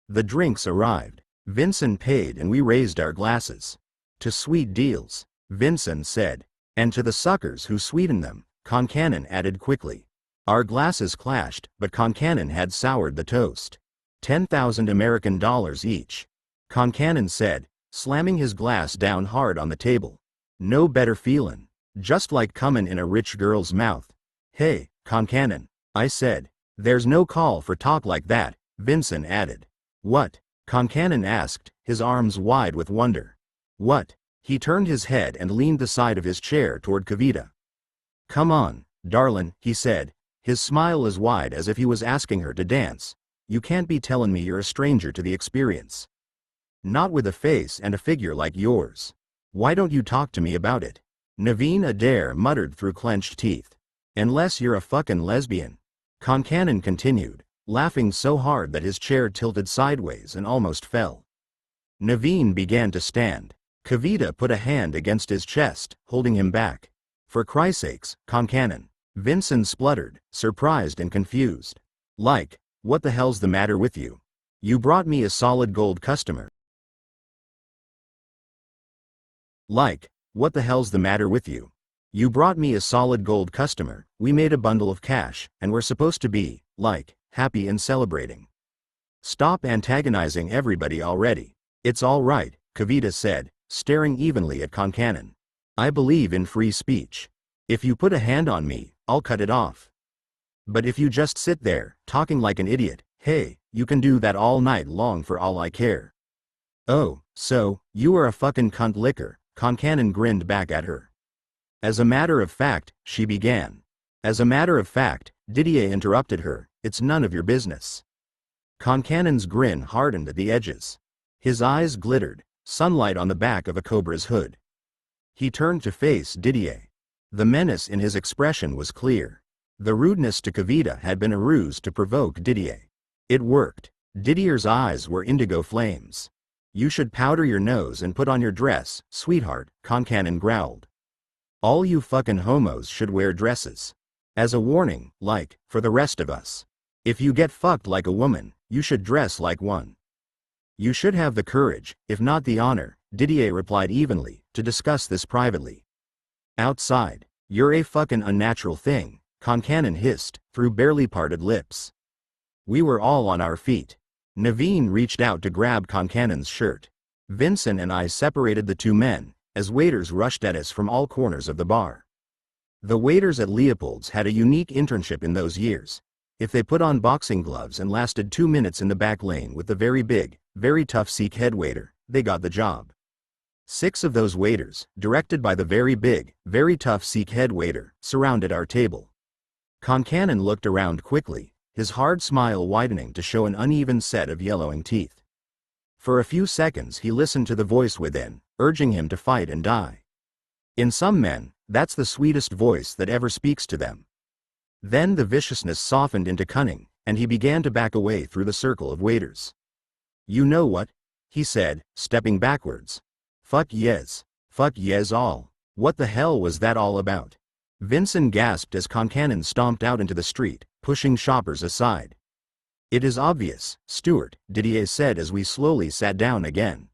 The drinks arrived. Vincent paid and we raised our glasses. To sweet deals, Vincent said. And to the suckers who sweeten them, Concannon added quickly. Our glasses clashed, but Concannon had soured the toast. 10,000 American dollars each. Concannon said, slamming his glass down hard on the table. No better feelin'. Just like comin' in a rich girl's mouth. Hey, Concannon, I said. There's no call for talk like that, Vincent added. What? Concannon asked, his arms wide with wonder. What? He turned his head and leaned the side of his chair toward Kavita. Come on, darlin', he said, his smile as wide as if he was asking her to dance. You can't be tellin' me you're a stranger to the experience. Not with a face and a figure like yours. Why don't you talk to me about it? Naveen Adair muttered through clenched teeth. Unless you're a fucking lesbian. Concannon continued, laughing so hard that his chair tilted sideways and almost fell. Naveen began to stand. Kavita put a hand against his chest, holding him back. For Christ's sakes, Concannon. Vincent spluttered, surprised and confused. Like, what the hell's the matter with you? You brought me a solid gold customer. Like, what the hell's the matter with you? You brought me a solid gold customer, we made a bundle of cash, and we're supposed to be, like, happy and celebrating. Stop antagonizing everybody already. It's all right, Kavita said, staring evenly at Concannon. I believe in free speech. If you put a hand on me, I'll cut it off. But if you just sit there, talking like an idiot, hey, you can do that all night long for all I care. Oh, so, you are a fucking cunt licker, Concannon grinned back at her. As a matter of fact, she began. As a matter of fact, Didier interrupted her, it's none of your business. Concannon's grin hardened at the edges. His eyes glittered, sunlight on the back of a cobra's hood. He turned to face Didier. The menace in his expression was clear. The rudeness to Kavita had been a ruse to provoke Didier. It worked. Didier's eyes were indigo flames. You should powder your nose and put on your dress, sweetheart, Concannon growled. All you fucking homos should wear dresses. As a warning, like, for the rest of us. If you get fucked like a woman, you should dress like one. You should have the courage, if not the honor, Didier replied evenly, to discuss this privately. Outside, you're a fucking unnatural thing, Concannon hissed, through barely parted lips. We were all on our feet. Naveen reached out to grab Concannon's shirt. Vincent and I separated the two men, as waiters rushed at us from all corners of the bar. The waiters at Leopold's had a unique internship in those years. If they put on boxing gloves and lasted 2 minutes in the back lane with the very big, very tough Sikh head waiter, they got the job. 6 of those waiters, directed by the very big, very tough Sikh head waiter, surrounded our table. Concannon looked around quickly, his hard smile widening to show an uneven set of yellowing teeth. For a few seconds he listened to the voice within, urging him to fight and die. In some men, that's the sweetest voice that ever speaks to them. Then the viciousness softened into cunning, and he began to back away through the circle of waiters. You know what? He said, stepping backwards. Fuck yes all. What the hell was that all about? Vincent gasped as Concannon stomped out into the street, pushing shoppers aside. It is obvious, Stuart, Didier said as we slowly sat down again.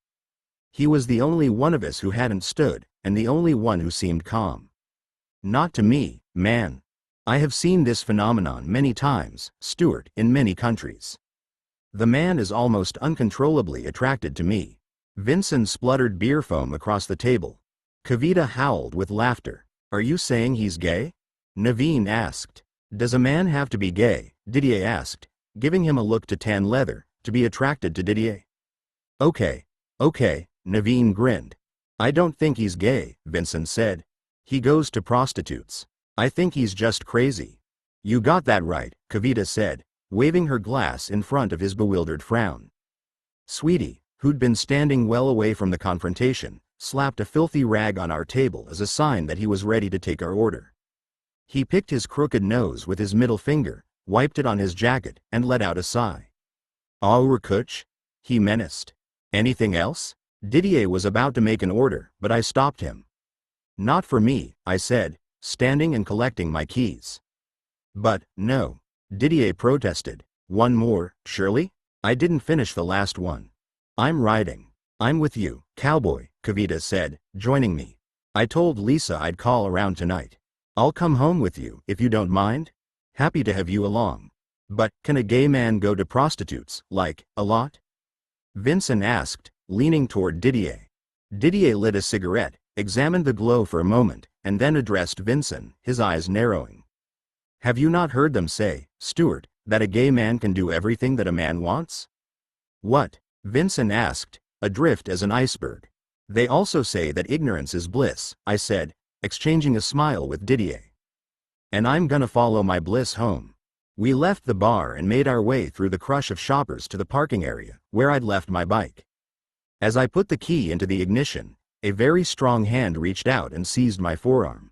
He was the only one of us who hadn't stood, and the only one who seemed calm. Not to me, man. I have seen this phenomenon many times, Stuart, in many countries. The man is almost uncontrollably attracted to me. Vincent spluttered beer foam across the table. Kavita howled with laughter. Are you saying he's gay? Naveen asked. Does a man have to be gay? Didier asked, giving him a look to tan leather, to be attracted to Didier. Okay, Naveen grinned. I don't think he's gay, Vincent said. He goes to prostitutes. I think he's just crazy. You got that right, Kavita said, waving her glass in front of his bewildered frown. Sweetie, who'd been standing well away from the confrontation, slapped a filthy rag on our table as a sign that he was ready to take our order. He picked his crooked nose with his middle finger, wiped it on his jacket, and let out a sigh. Au kuch? He menaced. Anything else? Didier was about to make an order, but I stopped him. Not for me, I said, standing and collecting my keys. But, no. Didier protested. One more, surely? I didn't finish the last one. I'm riding. I'm with you, cowboy, Kavita said, joining me. I told Lisa I'd call around tonight. I'll come home with you if you don't mind. Happy to have you along. But, can a gay man go to prostitutes, like, a lot? Vincent asked, leaning toward Didier. Didier lit a cigarette, examined the glow for a moment, and then addressed Vincent, his eyes narrowing. Have you not heard them say, Stuart, that a gay man can do everything that a man wants? What? Vincent asked, adrift as an iceberg. They also say that ignorance is bliss, I said, exchanging a smile with Didier. And I'm gonna follow my bliss home. We left the bar and made our way through the crush of shoppers to the parking area, where I'd left my bike. As I put the key into the ignition, a very strong hand reached out and seized my forearm.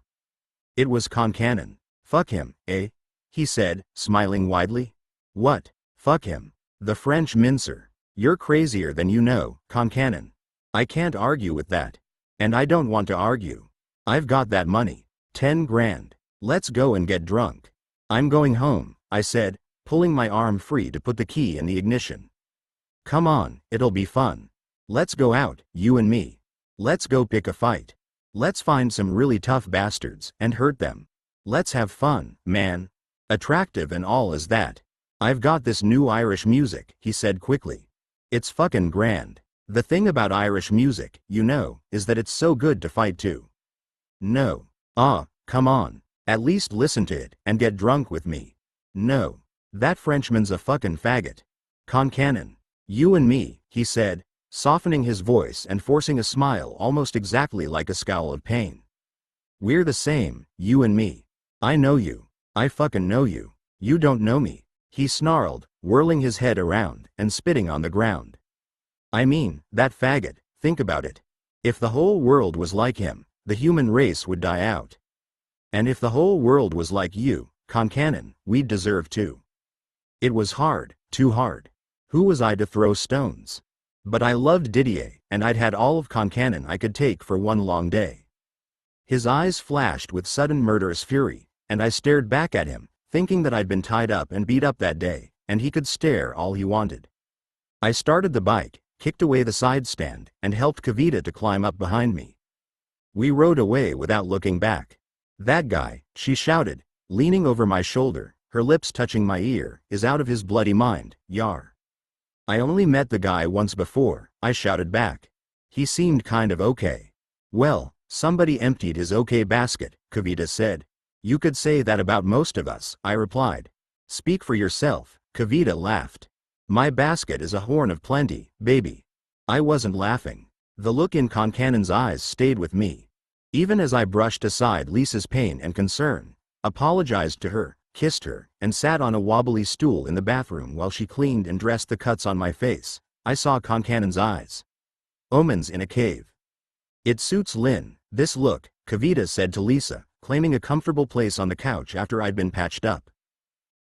It was Concannon. Fuck him, eh? He said, smiling widely. What? Fuck him. The French mincer. You're crazier than you know, Concannon. I can't argue with that. And I don't want to argue. I've got that money. 10 grand. Let's go and get drunk. I'm going home, I said, pulling my arm free to put the key in the ignition. Come on, it'll be fun. Let's go out, you and me. Let's go pick a fight. Let's find some really tough bastards and hurt them. Let's have fun, man. Attractive and all as that. I've got this new Irish music, he said quickly. It's fucking grand. The thing about Irish music, you know, is that it's so good to fight to. No. Come on. At least listen to it and get drunk with me. No. That Frenchman's a fucking faggot. Concannon. You and me, he said, softening his voice and forcing a smile almost exactly like a scowl of pain. We're the same, you and me. I know you. I fucking know you. You don't know me. He snarled, whirling his head around and spitting on the ground. I mean, that faggot, think about it. If the whole world was like him, the human race would die out. And if the whole world was like you, Concannon, we'd deserve to. It was hard, too hard. Who was I to throw stones? But I loved Didier, and I'd had all of Concannon I could take for one long day. His eyes flashed with sudden murderous fury, and I stared back at him, thinking that I'd been tied up and beat up that day, and he could stare all he wanted. I started the bike, kicked away the side stand, and helped Kavita to climb up behind me. We rode away without looking back. That guy, she shouted, leaning over my shoulder, her lips touching my ear, is out of his bloody mind, Yar. I only met the guy once before, I shouted back. He seemed kind of okay. Well, somebody emptied his okay basket, Kavita said. You could say that about most of us, I replied. Speak for yourself, Kavita laughed. My basket is a horn of plenty, baby. I wasn't laughing. The look in Concannon's eyes stayed with me. Even as I brushed aside Lisa's pain and concern, apologized to her, kissed her, and sat on a wobbly stool in the bathroom while she cleaned and dressed the cuts on my face, I saw Concannon's eyes. Omens in a cave. It suits Lynn, this look, Kavita said to Lisa, claiming a comfortable place on the couch after I'd been patched up.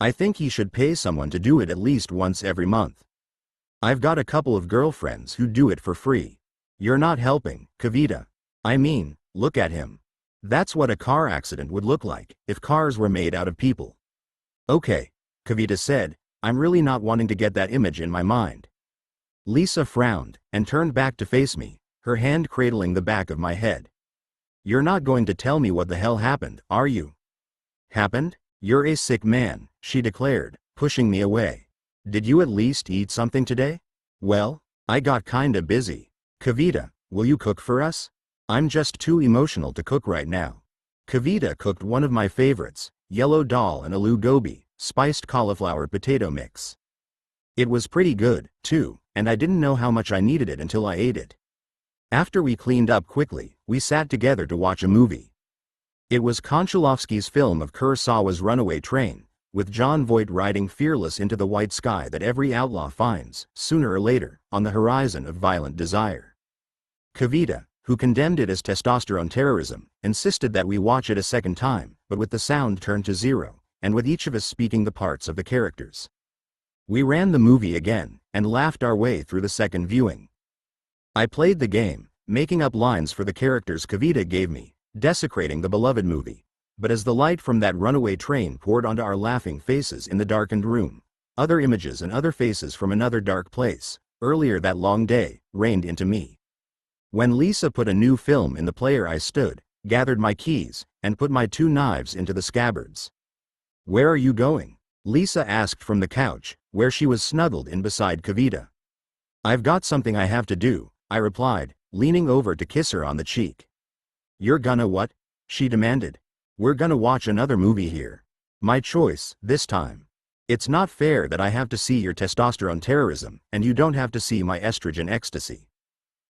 I think he should pay someone to do it at least once every month. I've got a couple of girlfriends who do it for free. You're not helping, Kavita. I mean, look at him. That's what a car accident would look like, if cars were made out of people. Okay, Kavita said, I'm really not wanting to get that image in my mind. Lisa frowned, and turned back to face me, her hand cradling the back of my head. You're not going to tell me what the hell happened, are you? Happened? You're a sick man, she declared, pushing me away. Did you at least eat something today? Well, I got kinda busy. Kavita, will you cook for us? I'm just too emotional to cook right now. Kavita cooked one of my favorites, yellow dal and aloo gobi, spiced cauliflower potato mix. It was pretty good, too, and I didn't know how much I needed it until I ate it. After we cleaned up quickly, we sat together to watch a movie. It was Konchalovsky's film of Kurosawa's Runaway Train, with Jon Voight riding fearless into the white sky that every outlaw finds, sooner or later, on the horizon of violent desire. Kavita, who condemned it as testosterone terrorism, insisted that we watch it a second time, but with the sound turned to zero, and with each of us speaking the parts of the characters. We ran the movie again, and laughed our way through the second viewing. I played the game, making up lines for the characters Kavita gave me, desecrating the beloved movie. But as the light from that runaway train poured onto our laughing faces in the darkened room, Other images and other faces from another dark place, earlier that long day, rained into me. When Lisa put a new film in the player, I stood, gathered my keys, and put my 2 knives into the scabbards. "Where are you going?" Lisa asked from the couch, where she was snuggled in beside Kavita. "I've got something I have to do," I replied, leaning over to kiss her on the cheek. "You're gonna what?" she demanded. "We're gonna watch another movie here. My choice, this time. It's not fair that I have to see your testosterone terrorism, and you don't have to see my estrogen ecstasy."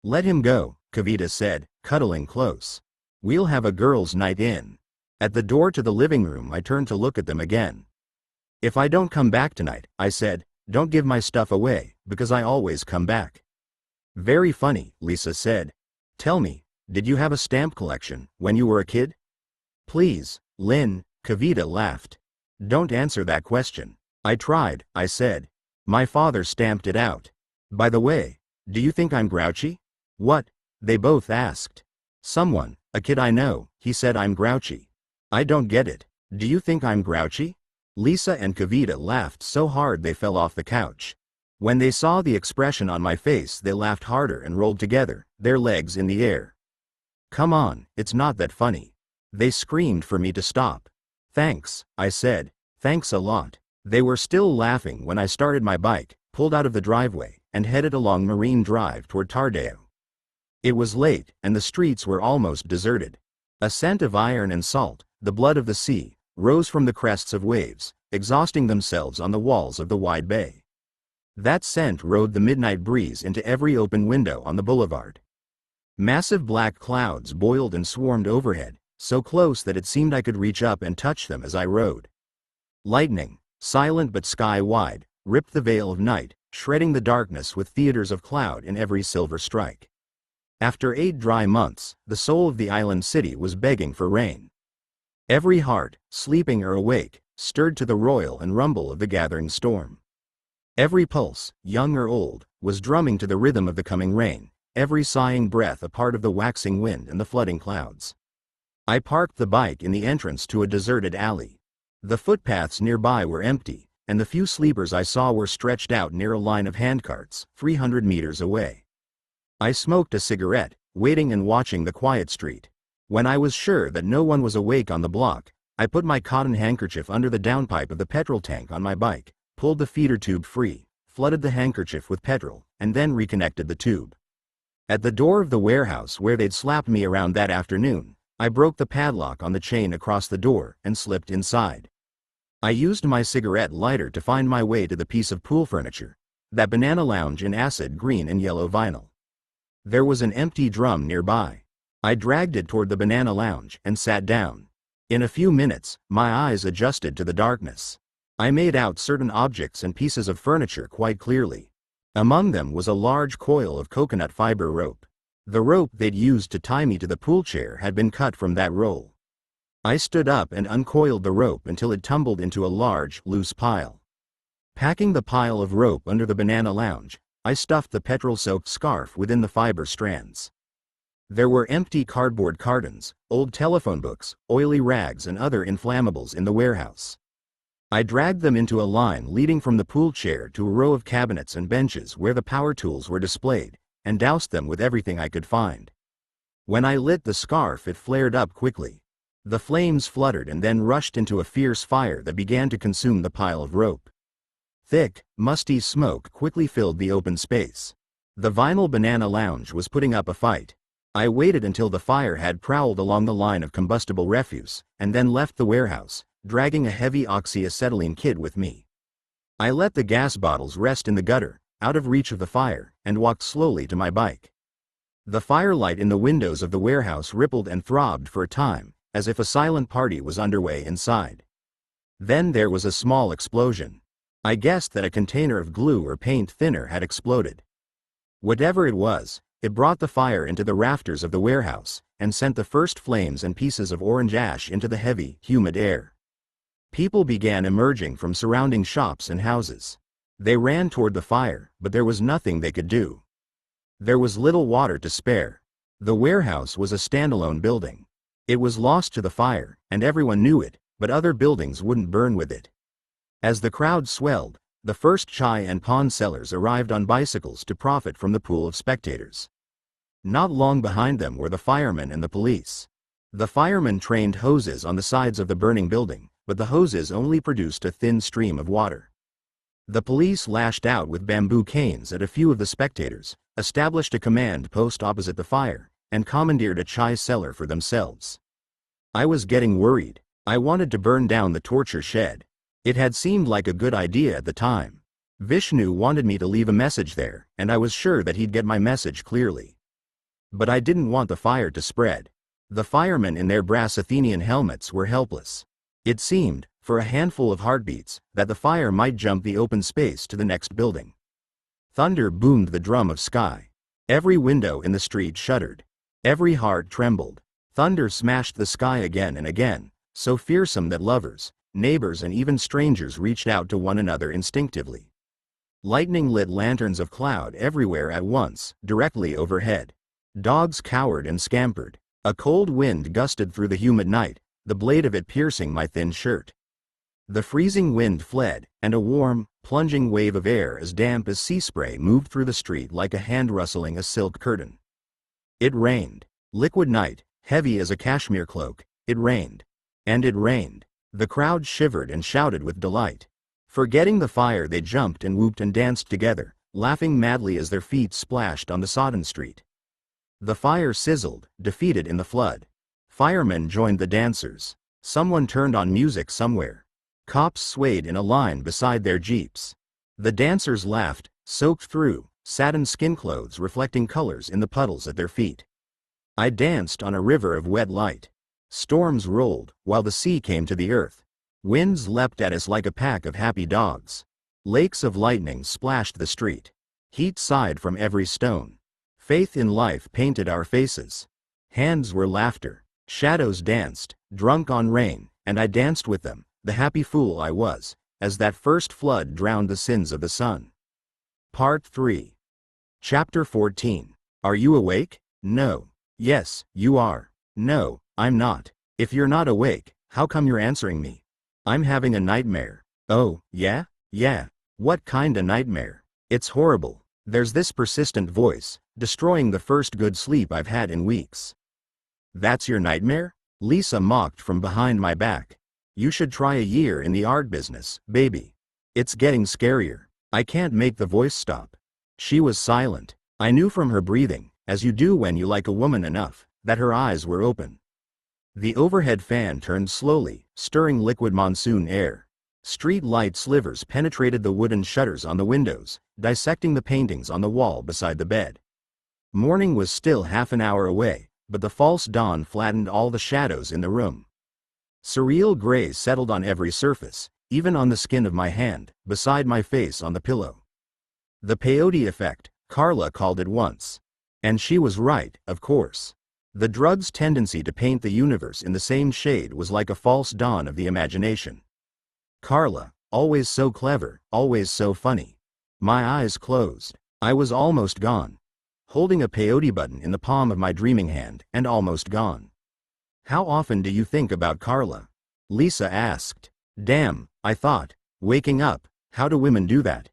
"Let him go," Kavita said, cuddling close. "We'll have a girls' night in." At the door to the living room, I turned to look at them again. "If I don't come back tonight," I said, "don't give my stuff away, because I always come back." "Very funny," Lisa said. "Tell me, did you have a stamp collection when you were a kid?" "Please, Lynn," Kavita laughed. "Don't answer that question." "I tried," I said. "My father stamped it out. By the way, do you think I'm grouchy?" "What?" they both asked. "Someone, a kid I know, he said I'm grouchy." "I don't get it. Do you think I'm grouchy?" Lisa and Kavita laughed so hard they fell off the couch. When they saw the expression on my face, they laughed harder and rolled together, their legs in the air. "Come on, it's not that funny." They screamed for me to stop. "Thanks," I said. "Thanks a lot." They were still laughing when I started my bike, pulled out of the driveway, and headed along Marine Drive toward Tardeo. It was late, and the streets were almost deserted. A scent of iron and salt, the blood of the sea, rose from the crests of waves, exhausting themselves on the walls of the wide bay. That scent rode the midnight breeze into every open window on the boulevard. Massive black clouds boiled and swarmed overhead, so close that it seemed I could reach up and touch them as I rode. Lightning, silent but sky-wide, ripped the veil of night, shredding the darkness with theaters of cloud in every silver strike. After 8 dry months, the soul of the island city was begging for rain. Every heart, sleeping or awake, stirred to the roil and rumble of the gathering storm. Every pulse, young or old, was drumming to the rhythm of the coming rain, every sighing breath a part of the waxing wind and the flooding clouds. I parked the bike in the entrance to a deserted alley. The footpaths nearby were empty, and the few sleepers I saw were stretched out near a line of handcarts, 300 meters away. I smoked a cigarette, waiting and watching the quiet street. When I was sure that no one was awake on the block, I put my cotton handkerchief under the downpipe of the petrol tank on my bike, pulled the feeder tube free, flooded the handkerchief with petrol, and then reconnected the tube. At the door of the warehouse where they'd slapped me around that afternoon, I broke the padlock on the chain across the door and slipped inside. I used my cigarette lighter to find my way to the piece of pool furniture, that banana lounge in acid green and yellow vinyl. There was an empty drum nearby. I dragged it toward the banana lounge and sat down. In a few minutes, my eyes adjusted to the darkness. I made out certain objects and pieces of furniture quite clearly. Among them was a large coil of coconut fiber rope. The rope they'd used to tie me to the pool chair had been cut from that roll. I stood up and uncoiled the rope until it tumbled into a large, loose pile. Packing the pile of rope under the banana lounge, I stuffed the petrol-soaked scarf within the fiber strands. There were empty cardboard cartons, old telephone books, oily rags and other inflammables in the warehouse. I dragged them into a line leading from the pool chair to a row of cabinets and benches where the power tools were displayed, and doused them with everything I could find. When I lit the scarf, it flared up quickly. The flames fluttered and then rushed into a fierce fire that began to consume the pile of rope. Thick, musty smoke quickly filled the open space. The vinyl banana lounge was putting up a fight. I waited until the fire had prowled along the line of combustible refuse, and then left the warehouse, dragging a heavy oxyacetylene kit with me. I let the gas bottles rest in the gutter, out of reach of the fire, and walked slowly to my bike. The firelight in the windows of the warehouse rippled and throbbed for a time, as if a silent party was underway inside. Then there was a small explosion. I guessed that a container of glue or paint thinner had exploded. Whatever it was, it brought the fire into the rafters of the warehouse, and sent the first flames and pieces of orange ash into the heavy, humid air. People began emerging from surrounding shops and houses. They ran toward the fire, but there was nothing they could do. There was little water to spare. The warehouse was a standalone building. It was lost to the fire, and everyone knew it, but other buildings wouldn't burn with it. As the crowd swelled, The first chai and pawn sellers arrived on bicycles to profit from the pool of spectators. Not long behind them were the firemen and the police. The firemen trained hoses on the sides of the burning building, but the hoses only produced a thin stream of water. The police lashed out with bamboo canes at a few of the spectators, established a command post opposite the fire, and commandeered a chai cellar for themselves. I was getting worried. I wanted to burn down the torture shed. It had seemed like a good idea at the time. Vishnu wanted me to leave a message there, and I was sure that he'd get my message clearly. But I didn't want the fire to spread. The firemen in their brass Athenian helmets were helpless. It seemed, for a handful of heartbeats, that the fire might jump the open space to the next building. Thunder boomed the drum of sky. Every window in the street shuddered. Every heart trembled. Thunder smashed the sky again and again, so fearsome that lovers, neighbors and even strangers reached out to one another instinctively. Lightning lit lanterns of cloud everywhere at once, directly overhead. Dogs cowered and scampered. A cold wind gusted through the humid night, the blade of it piercing my thin shirt. The freezing wind fled, and a warm, plunging wave of air as damp as sea spray moved through the street like a hand rustling a silk curtain. It rained. Liquid night, heavy as a cashmere cloak, it rained. And it rained. The crowd shivered and shouted with delight. Forgetting the fire, they jumped and whooped and danced together, laughing madly as their feet splashed on the sodden street. The fire sizzled, defeated in the flood. Firemen joined the dancers. Someone turned on music somewhere. Cops swayed in a line beside their jeeps. The dancers laughed, soaked through, satin skin clothes reflecting colors in the puddles at their feet. I danced on a river of wet light. Storms rolled, while the sea came to the earth. Winds leapt at us like a pack of happy dogs. Lakes of lightning splashed the street. Heat sighed from every stone. Faith in life painted our faces. Hands were laughter. Shadows danced, drunk on rain, and I danced with them, the happy fool I was, as that first flood drowned the sins of the sun. Part 3. Chapter 14. Are you awake? No. Yes, you are. No, I'm not. If you're not awake, how come you're answering me? I'm having a nightmare. Oh, yeah? Yeah. What kind of nightmare? It's horrible. There's this persistent voice, destroying the first good sleep I've had in weeks. That's your nightmare? Lisa mocked from behind my back. You should try a year in the art business, baby. It's getting scarier. I can't make the voice stop. She was silent. I knew from her breathing, as you do when you like a woman enough, that her eyes were open. The overhead fan turned slowly, stirring liquid monsoon air. Street light slivers penetrated the wooden shutters on the windows, dissecting the paintings on the wall beside the bed. Morning was still half an hour away, but the false dawn flattened all the shadows in the room. Surreal gray settled on every surface, even on the skin of my hand, beside my face on the pillow. The peyote effect, Carla called it once. And she was right, of course. The drug's tendency to paint the universe in the same shade was like a false dawn of the imagination. Carla, always so clever, always so funny. My eyes closed. I was almost gone. Holding a peyote button in the palm of my dreaming hand, and almost gone. How often do you think about Carla? Lisa asked. Damn, I thought. Waking up, how do women do that?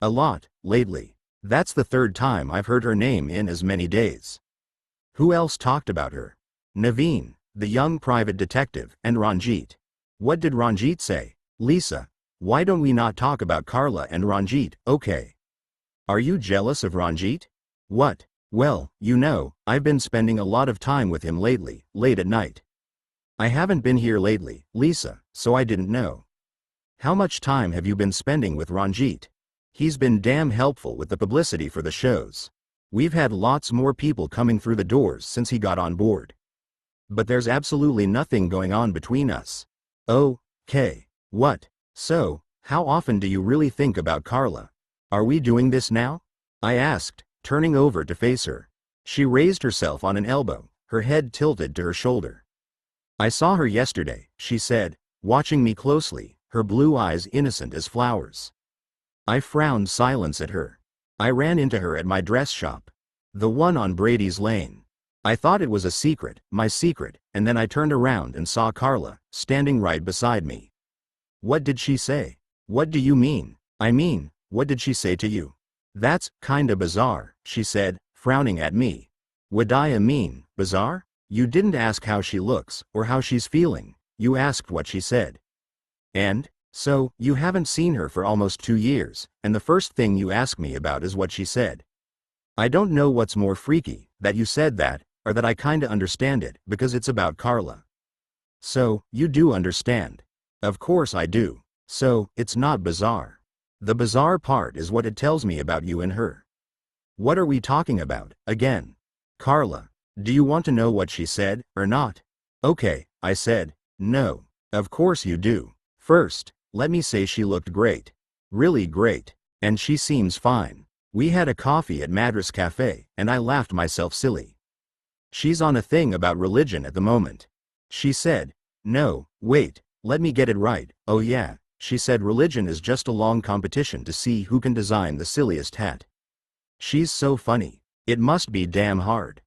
A lot, lately. That's the third time I've heard her name in as many days. Who else talked about her? Naveen, the young private detective, and Ranjit. What did Ranjit say? Lisa, why don't we not talk about Carla and Ranjit, okay? Are you jealous of Ranjit? What? Well, you know, I've been spending a lot of time with him lately, late at night. I haven't been here lately, Lisa, so I didn't know. How much time have you been spending with Ranjit? He's been damn helpful with the publicity for the shows. We've had lots more people coming through the doors since he got on board. But there's absolutely nothing going on between us. Okay. What? So, how often do you really think about Carla? Are we doing this now? I asked, turning over to face her. She raised herself on an elbow, her head tilted to her shoulder. I saw her yesterday, she said, watching me closely, her blue eyes innocent as flowers. I frowned silence at her. I ran into her at my dress shop. The one on Brady's Lane. I thought it was a secret, my secret, and then I turned around and saw Carla, standing right beside me. What did she say? What do you mean? I mean, what did she say to you? That's kinda bizarre, she said, frowning at me. What I mean, bizarre? You didn't ask how she looks, or how she's feeling, you asked what she said. And? So, you haven't seen her for almost 2 years, and the first thing you ask me about is what she said. I don't know what's more freaky, that you said that, or that I kinda understand it, because it's about Carla. So, you do understand. Of course I do. So, it's not bizarre. The bizarre part is what it tells me about you and her. What are we talking about, again? Carla. Do you want to know what she said, or not? Okay, I said. No. Of course you do. First, let me say she looked great. Really great. And she seems fine. We had a coffee at Madras Cafe, and I laughed myself silly. She's on a thing about religion at the moment. She said, no, wait, let me get it right. Oh yeah, she said religion is just a long competition to see who can design the silliest hat. She's so funny. It must be damn hard.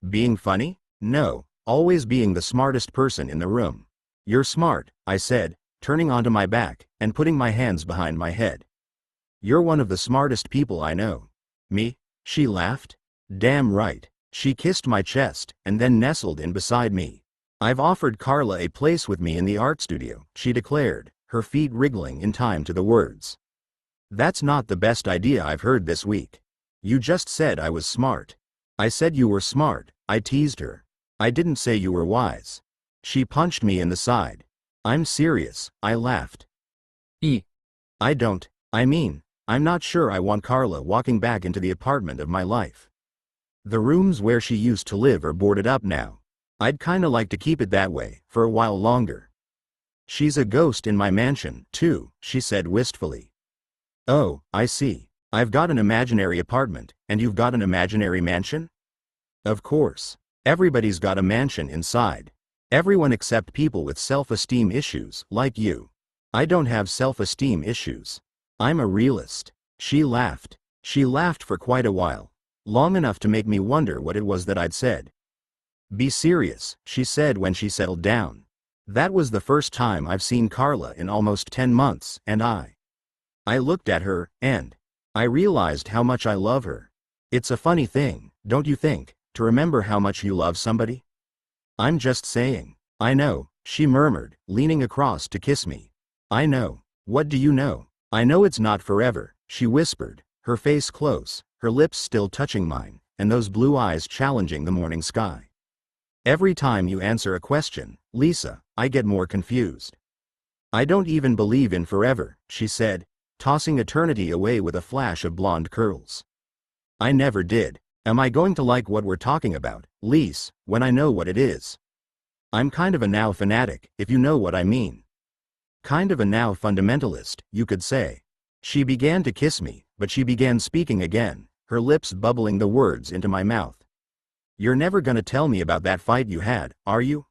Being funny? No, always being the smartest person in the room. You're smart, I said, turning onto my back, and putting my hands behind my head. You're one of the smartest people I know. Me? She laughed. Damn right. She kissed my chest, and then nestled in beside me. I've offered Carla a place with me in the art studio, she declared, her feet wriggling in time to the words. That's not the best idea I've heard this week. You just said I was smart. I said you were smart, I teased her. I didn't say you were wise. She punched me in the side. I'm serious, I laughed. I don't, I mean, I'm not sure I want Carla walking back into the apartment of my life. The rooms where she used to live are boarded up now. I'd kinda like to keep it that way, for a while longer. She's a ghost in my mansion, too, she said wistfully. Oh, I see. I've got an imaginary apartment, and you've got an imaginary mansion? Of course. Everybody's got a mansion inside. Everyone except people with self-esteem issues, like you. I don't have self-esteem issues. I'm a realist. She laughed. She laughed for quite a while. Long enough to make me wonder what it was that I'd said. Be serious, she said when she settled down. That was the first time I've seen Carla in almost 10 months, and I looked at her, and I realized how much I love her. It's a funny thing, don't you think, to remember how much you love somebody? I'm just saying. I know, she murmured, leaning across to kiss me. I know. What do you know? I know it's not forever, she whispered, her face close, her lips still touching mine, and those blue eyes challenging the morning sky. Every time you answer a question, Lisa, I get more confused. I don't even believe in forever, she said, tossing eternity away with a flash of blonde curls. I never did. Am I going to like what we're talking about, Lise, when I know what it is? I'm kind of a now fanatic, if you know what I mean. Kind of a now fundamentalist, you could say. She began to kiss me, but she began speaking again, her lips bubbling the words into my mouth. You're never gonna tell me about that fight you had, are you?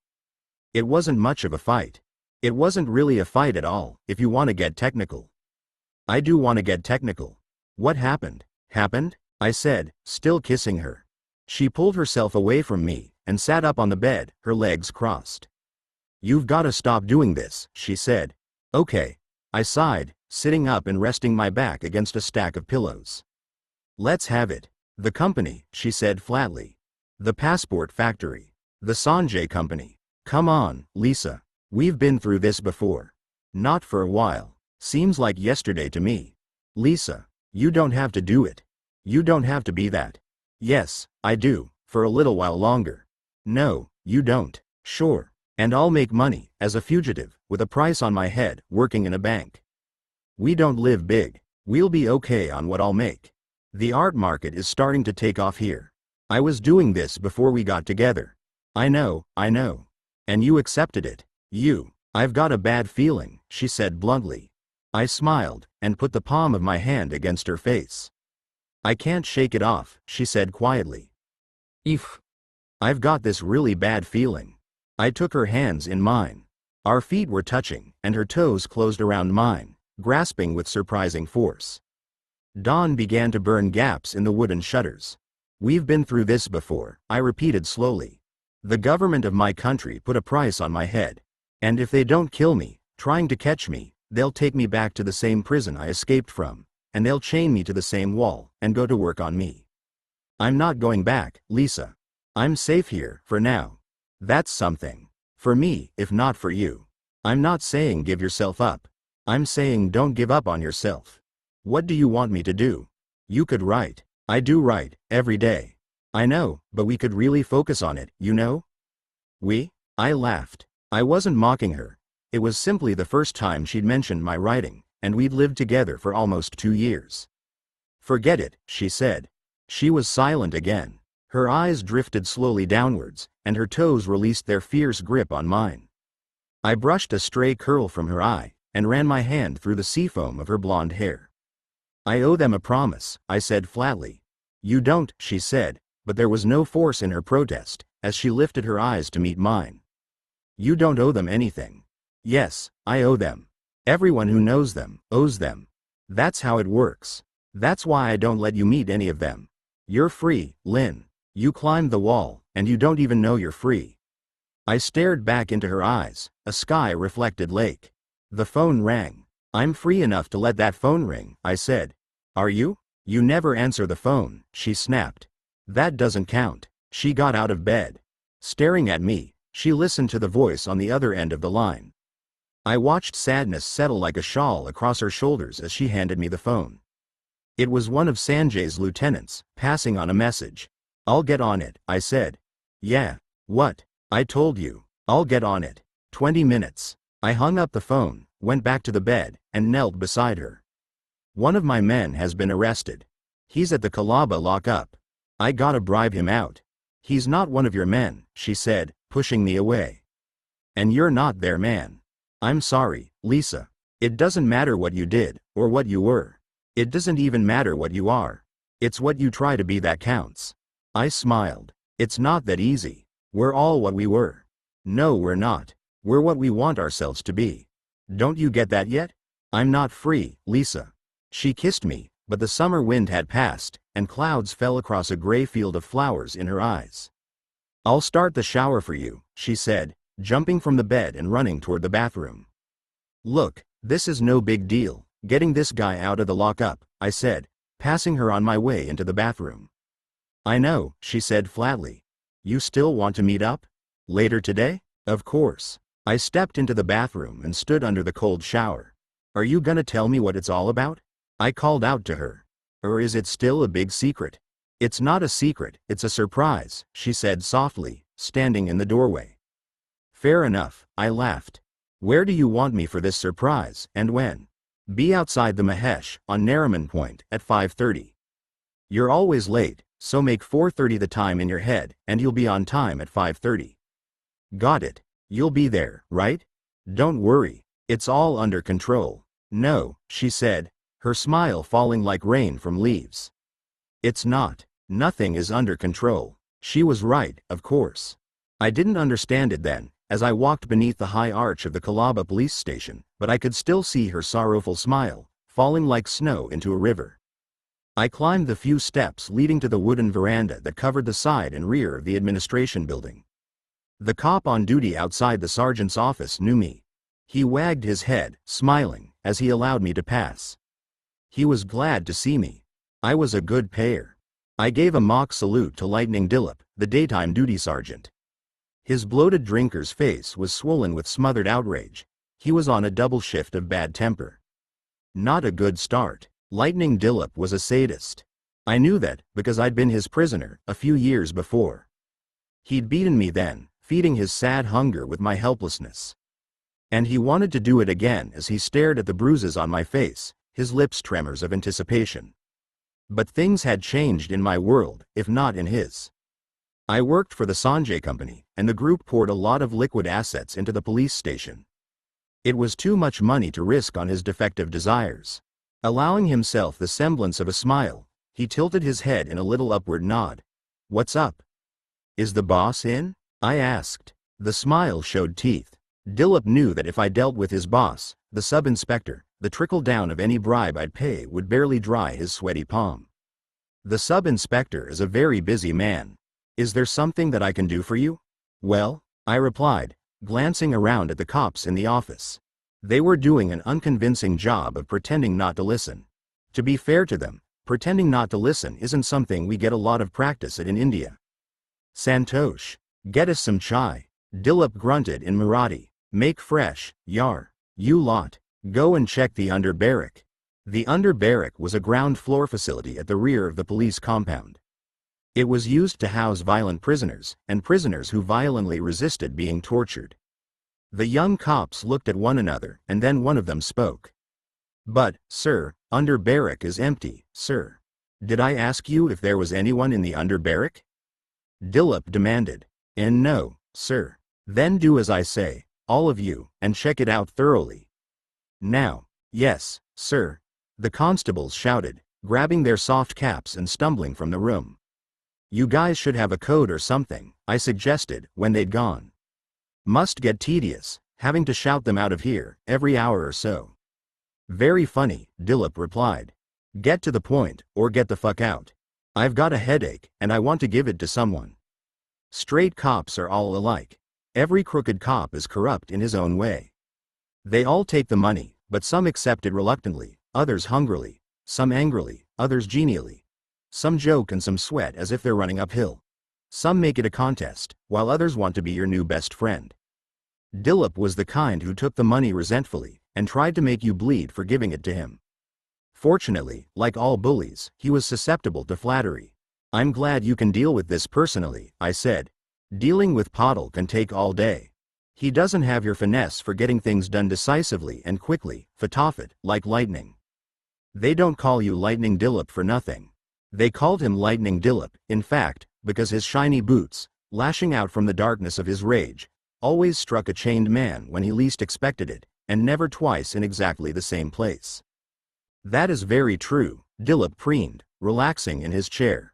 It wasn't much of a fight. It wasn't really a fight at all, if you want to get technical. I do want to get technical. What happened? Happened? I said, still kissing her. She pulled herself away from me, and sat up on the bed, her legs crossed. You've gotta stop doing this, she said. Okay. I sighed, sitting up and resting my back against a stack of pillows. Let's have it. The company, she said flatly. The passport factory. The Sanjay company. Come on, Lisa. We've been through this before. Not for a while. Seems like yesterday to me. Lisa, you don't have to do it. You don't have to be that. Yes, I do, for a little while longer. No, you don't. Sure. And I'll make money, as a fugitive, with a price on my head, working in a bank. We don't live big. We'll be okay on what I'll make. The art market is starting to take off here. I was doing this before we got together. I know. And you accepted it. I've got a bad feeling, she said bluntly. I smiled, and put the palm of my hand against her face. I can't shake it off, she said quietly. I've got this really bad feeling. I took her hands in mine. Our feet were touching, and her toes closed around mine, grasping with surprising force. Dawn began to burn gaps in the wooden shutters. We've been through this before, I repeated slowly. The government of my country put a price on my head. And if they don't kill me, trying to catch me, They'll take me back to the same prison I escaped from, and they'll chain me to the same wall and go to work on me. I'm not going back, Lisa. I'm safe here, for now. That's something. For me, if not for you. I'm not saying give yourself up. I'm saying don't give up on yourself. What do you want me to do? You could write. I do write, every day. I know, but we could really focus on it, you know? We? I laughed. I wasn't mocking her. It was simply the first time she'd mentioned my writing, and we'd lived together for almost 2 years. Forget it, she said. She was silent again. Her eyes drifted slowly downwards, and her toes released their fierce grip on mine. I brushed a stray curl from her eye, and ran my hand through the seafoam of her blonde hair. I owe them a promise, I said flatly. You don't, she said, but there was no force in her protest, as she lifted her eyes to meet mine. You don't owe them anything. Yes, I owe them. Everyone who knows them, owes them. That's how it works. That's why I don't let you meet any of them. You're free, Lynn. You climbed the wall, and you don't even know you're free. I stared back into her eyes, a sky-reflected lake. The phone rang. I'm free enough to let that phone ring, I said. Are you? You never answer the phone, she snapped. That doesn't count. She got out of bed. Staring at me, she listened to the voice on the other end of the line. I watched sadness settle like a shawl across her shoulders as she handed me the phone. It was one of Sanjay's lieutenants, passing on a message. I'll get on it, I said. Yeah, what? I told you. I'll get on it. 20 minutes. I hung up the phone, went back to the bed, and knelt beside her. One of my men has been arrested. He's at the Colaba lockup. I gotta bribe him out. He's not one of your men, she said, pushing me away. And you're not their man. I'm sorry, Lisa. It doesn't matter what you did, or what you were. It doesn't even matter what you are. It's what you try to be that counts. I smiled. It's not that easy. We're all what we were. No, we're not. We're what we want ourselves to be. Don't you get that yet? I'm not free, Lisa. She kissed me, but the summer wind had passed, and clouds fell across a gray field of flowers in her eyes. I'll start the shower for you, she said, jumping from the bed and running toward the bathroom. Look, this is no big deal, getting this guy out of the lockup, I said, passing her on my way into the bathroom. I know, she said flatly. You still want to meet up? Later today? Of course. I stepped into the bathroom and stood under the cold shower. Are you gonna tell me what it's all about? I called out to her. Or is it still a big secret? It's not a secret, it's a surprise, she said softly, standing in the doorway. Fair enough, I laughed. Where do you want me for this surprise, and when? Be outside the Mahesh, on Nariman Point, at 5:30. You're always late, so make 4:30 the time in your head, and you'll be on time at 5:30. Got it. You'll be there, right? Don't worry. It's all under control. No, she said, her smile falling like rain from leaves. It's not. Nothing is under control. She was right, of course. I didn't understand it then, as I walked beneath the high arch of the Colaba police station, but I could still see her sorrowful smile, falling like snow into a river. I climbed the few steps leading to the wooden veranda that covered the side and rear of the administration building. The cop on duty outside the sergeant's office knew me. He wagged his head, smiling, as he allowed me to pass. He was glad to see me. I was a good payer. I gave a mock salute to Lightning Dilip, the daytime duty sergeant. His bloated drinker's face was swollen with smothered outrage. He was on a double shift of bad temper. Not a good start. Lightning Dilip was a sadist. I knew that, because I'd been his prisoner, a few years before. He'd beaten me then, feeding his sad hunger with my helplessness. And he wanted to do it again as he stared at the bruises on my face, his lips tremors of anticipation. But things had changed in my world, if not in his. I worked for the Sanjay Company, and the group poured a lot of liquid assets into the police station. It was too much money to risk on his defective desires. Allowing himself the semblance of a smile, he tilted his head in a little upward nod. What's up? Is the boss in? I asked. The smile showed teeth. Dilip knew that if I dealt with his boss, the sub-inspector, the trickle-down of any bribe I'd pay would barely dry his sweaty palm. The sub-inspector is a very busy man. Is there something that I can do for you? Well, I replied, glancing around at the cops in the office. They were doing an unconvincing job of pretending not to listen. To be fair to them, pretending not to listen isn't something we get a lot of practice at in India. Santosh, get us some chai, Dilip grunted in Marathi. Make fresh, yar. You lot, go and check the under barrack. The under barrack was a ground floor facility at the rear of the police compound. It was used to house violent prisoners, and prisoners who violently resisted being tortured. The young cops looked at one another, and then one of them spoke. But, sir, under barrack is empty, sir. Did I ask you if there was anyone in the under barrack? Dilip demanded. And no, sir. Then do as I say, all of you, and check it out thoroughly. Now. Yes, sir. The constables shouted, grabbing their soft caps and stumbling from the room. You guys should have a code or something, I suggested, when they'd gone. Must get tedious, having to shout them out of here, every hour or so. Very funny, Dilip replied. Get to the point, or get the fuck out. I've got a headache, and I want to give it to someone. Straight cops are all alike. Every crooked cop is corrupt in his own way. They all take the money, but some accept it reluctantly, others hungrily, some angrily, others genially. Some joke and some sweat as if they're running uphill. Some make it a contest, while others want to be your new best friend. Dilip was the kind who took the money resentfully, and tried to make you bleed for giving it to him. Fortunately, like all bullies, he was susceptible to flattery. I'm glad you can deal with this personally, I said. Dealing with Patil can take all day. He doesn't have your finesse for getting things done decisively and quickly, fatafat, like lightning. They don't call you Lightning Dilip for nothing. They called him Lightning Dilip, in fact, because his shiny boots, lashing out from the darkness of his rage, always struck a chained man when he least expected it, and never twice in exactly the same place. That is very true, Dilip preened, relaxing in his chair.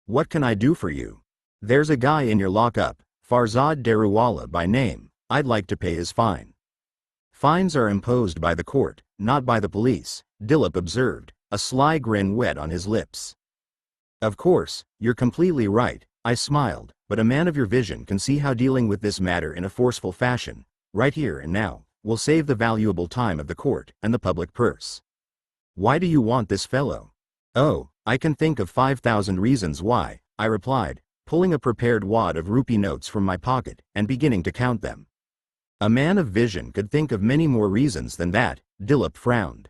What can I do for you? There's a guy in your lockup, Farzad Daruwala by name. I'd like to pay his fine. Fines are imposed by the court, not by the police, Dilip observed, a sly grin wet on his lips. Of course, you're completely right, I smiled, but a man of your vision can see how dealing with this matter in a forceful fashion, right here and now, will save the valuable time of the court and the public purse. Why do you want this fellow? Oh, I can think of 5,000 reasons why, I replied, pulling a prepared wad of rupee notes from my pocket and beginning to count them. A man of vision could think of many more reasons than that, Dilip frowned.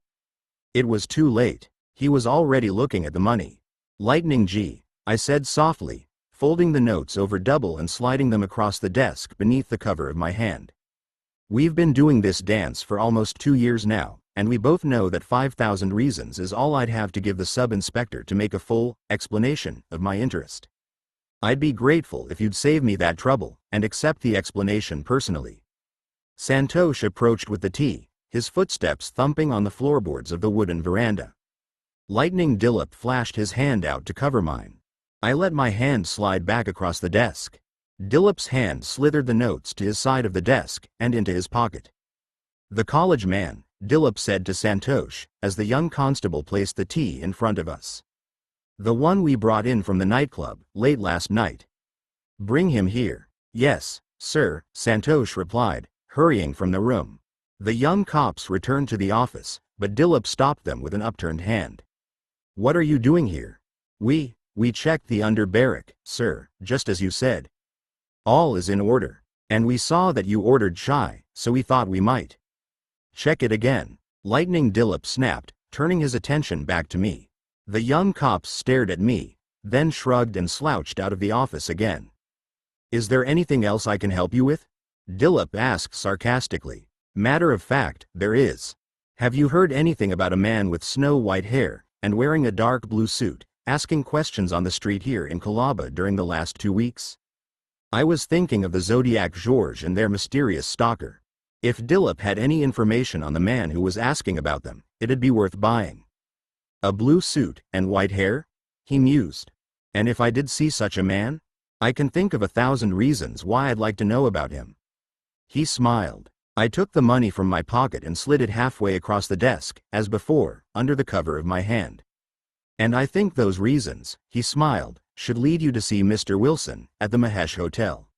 It was too late. He was already looking at the money. Lightning G, I said softly, folding the notes over double and sliding them across the desk beneath the cover of my hand. We've been doing this dance for almost 2 years now, and we both know that 5,000 reasons is all I'd have to give the sub-inspector to make a full explanation of my interest. I'd be grateful if you'd save me that trouble and accept the explanation personally. Santosh approached with the tea, his footsteps thumping on the floorboards of the wooden veranda. Lightning Dilip flashed his hand out to cover mine. I let my hand slide back across the desk. Dilip's hand slithered the notes to his side of the desk and into his pocket. The college man, Dilip said to Santosh, as the young constable placed the tea in front of us. The one we brought in from the nightclub, late last night. Bring him here. Yes, sir, Santosh replied, hurrying from the room. The young cops returned to the office, but Dilip stopped them with an upturned hand. What are you doing here? We checked the under barrack, sir, just as you said. All is in order. And we saw that you ordered chai, so we thought we might check it again. Lightning Dilip snapped, turning his attention back to me. The young cops stared at me, then shrugged and slouched out of the office again. Is there anything else I can help you with? Dilip asked sarcastically. Matter of fact, there is. Have you heard anything about a man with snow-white hair, and wearing a dark blue suit, asking questions on the street here in Colaba during the last 2 weeks? I was thinking of the Zodiac George and their mysterious stalker. If Dilip had any information on the man who was asking about them, it'd be worth buying. A blue suit and white hair? He mused. And if I did see such a man? I can think of 1,000 reasons why I'd like to know about him. He smiled. I took the money from my pocket and slid it halfway across the desk, as before, under the cover of my hand. And I think those reasons, he smiled, should lead you to see Mr. Wilson, at the Mahesh Hotel.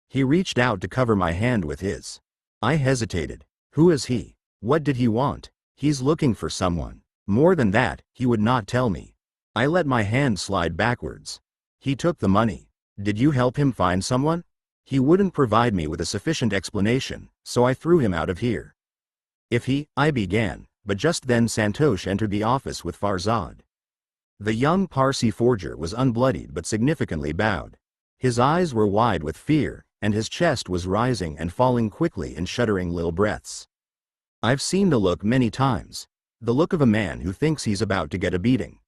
He reached out to cover my hand with his. I hesitated. Who is he? What did he want? He's looking for someone. More than that, he would not tell me. I let my hand slide backwards. He took the money. Did you help him find someone? He wouldn't provide me with a sufficient explanation, so I threw him out of here. I began, but just then Santosh entered the office with Farzad. The young Parsi forger was unbloodied but significantly bowed. His eyes were wide with fear, and his chest was rising and falling quickly in shuddering little breaths. I've seen the look many times. The look of a man who thinks he's about to get a beating.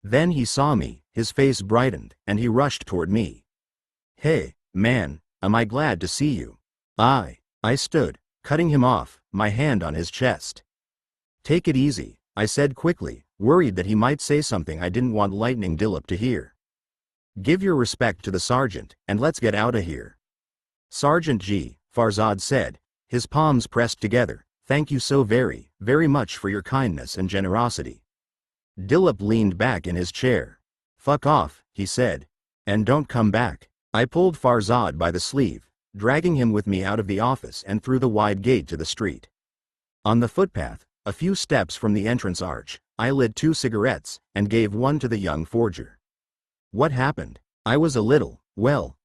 Then he saw me, his face brightened, and he rushed toward me. Hey, man, am I glad to see you. I stood, cutting him off, my hand on his chest. Take it easy, I said quickly, worried that he might say something I didn't want Lightning Dilip to hear. Give your respect to the sergeant, and let's get out of here. Sergeant G, Farzad said, his palms pressed together, thank you so very, very much for your kindness and generosity. Dilip leaned back in his chair. Fuck off, he said. And don't come back. I pulled Farzad by the sleeve, dragging him with me out of the office and through the wide gate to the street. On the footpath, a few steps from the entrance arch, I lit 2 cigarettes, and gave one to the young forger. What happened? I was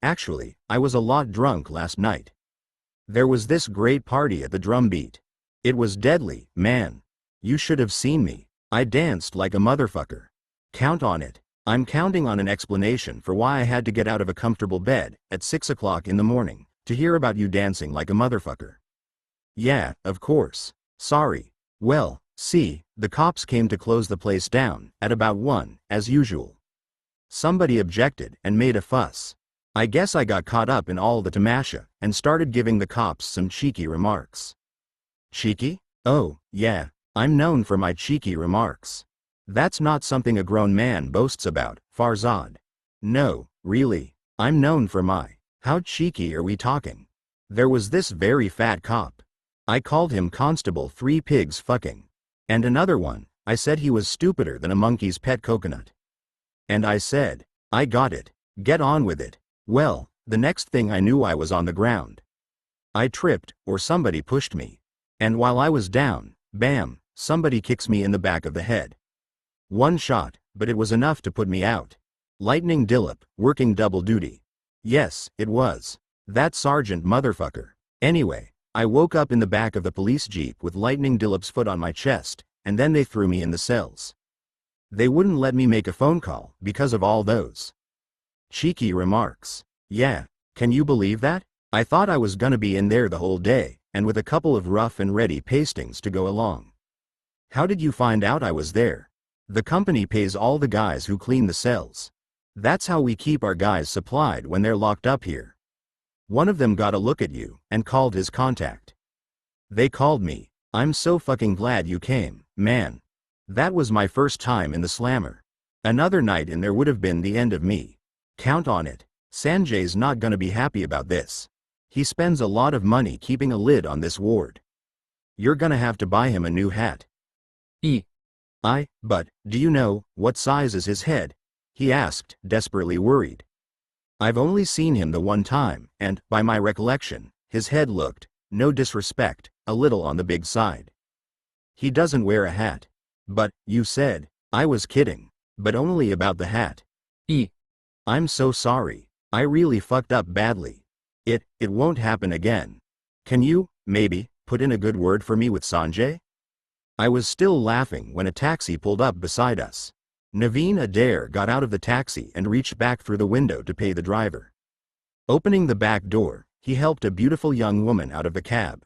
actually, I was a lot drunk last night. There was this great party at the Drumbeat. It was deadly, man. You should have seen me. I danced like a motherfucker. Count on it. I'm counting on an explanation for why I had to get out of a comfortable bed at 6 o'clock in the morning to hear about you dancing like a motherfucker. Yeah, of course. Sorry. Well, see, the cops came to close the place down at about 1, as usual. Somebody objected and made a fuss. I guess I got caught up in all the tamasha and started giving the cops some cheeky remarks. Cheeky? Oh, yeah, I'm known for my cheeky remarks. That's not something a grown man boasts about, Farzad. No, really, I'm known for my. How cheeky are we talking? There was this very fat cop. I called him Constable 3 Pigs Fucking. And another one, I said he was stupider than a monkey's pet coconut. And I said, I got it. Get on with it. Well, the next thing I knew I was on the ground. I tripped, or somebody pushed me. And while I was down, bam, somebody kicks me in the back of the head. 1 shot, but it was enough to put me out. Lightning Dilip, working double duty. Yes, it was. That sergeant motherfucker. Anyway, I woke up in the back of the police jeep with Lightning Dilip's foot on my chest, and then they threw me in the cells. They wouldn't let me make a phone call because of all those cheeky remarks. Yeah, can you believe that? I thought I was gonna be in there the whole day, and with a couple of rough and ready pastings to go along. How did you find out I was there? The company pays all the guys who clean the cells. That's how we keep our guys supplied when they're locked up here. One of them got a look at you and called his contact. They called me. I'm so fucking glad you came, man. That was my first time in the slammer. Another night in there would have been the end of me. Count on it. Sanjay's not gonna be happy about this. He spends a lot of money keeping a lid on this ward. You're gonna have to buy him a new hat. But, do you know, what size is his head? He asked, desperately worried. I've only seen him the one time, and, by my recollection, his head looked, no disrespect, a little on the big side. He doesn't wear a hat. But, you said, I was kidding. But only about the hat. I'm so sorry. I really fucked up badly. It won't happen again. Can you, maybe, put in a good word for me with Sanjay? I was still laughing when a taxi pulled up beside us. Naveen Adair got out of the taxi and reached back through the window to pay the driver. Opening the back door, he helped a beautiful young woman out of the cab.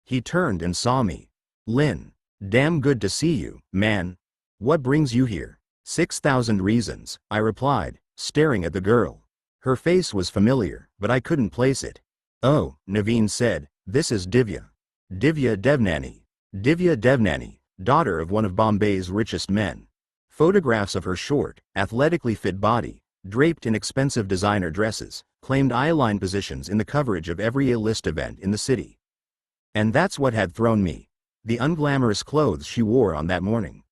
He turned and saw me. Lynn, damn good to see you, man. What brings you here? 6,000 reasons, I replied, staring at the girl. Her face was familiar, but I couldn't place it. Oh, Naveen said, this is Divya. Divya Devnani. Divya Devnani, daughter of one of Bombay's richest men. Photographs of her short, athletically fit body, draped in expensive designer dresses, claimed eye-line positions in the coverage of every A-list event in the city. And that's what had thrown me. The unglamorous clothes she wore on that morning.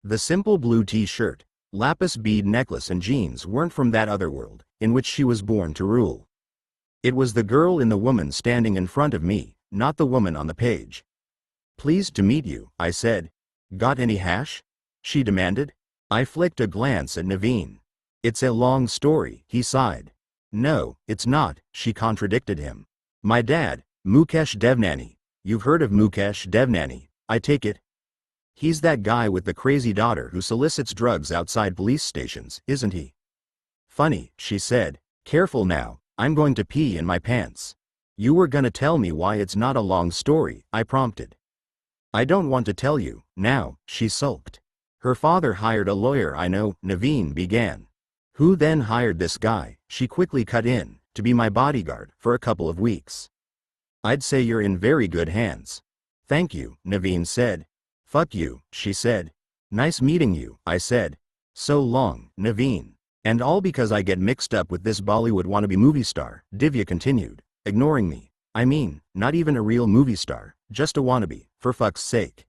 The simple blue t-shirt, lapis bead necklace and jeans weren't from that other world, in which she was born to rule. It was the girl in the woman standing in front of me, not the woman on the page. Pleased to meet you, I said. Got any hash? She demanded. I flicked a glance at Naveen. It's a long story, he sighed. No, it's not, she contradicted him. My dad, Mukesh Devnani. You've heard of Mukesh Devnani, I take it? He's that guy with the crazy daughter who solicits drugs outside police stations, isn't he? Funny, she said. Careful now, I'm going to pee in my pants. You were gonna tell me why it's not a long story, I prompted. I don't want to tell you, now, she sulked. Her father hired a lawyer I know, Naveen began. Who then hired this guy, she quickly cut in, to be my bodyguard for a couple of weeks. I'd say you're in very good hands. Thank you, Naveen said. Fuck you, she said. Nice meeting you, I said. So long, Naveen. And all because I get mixed up with this Bollywood wannabe movie star, Divya continued, ignoring me. I mean, not even a real movie star, just a wannabe, for fuck's sake.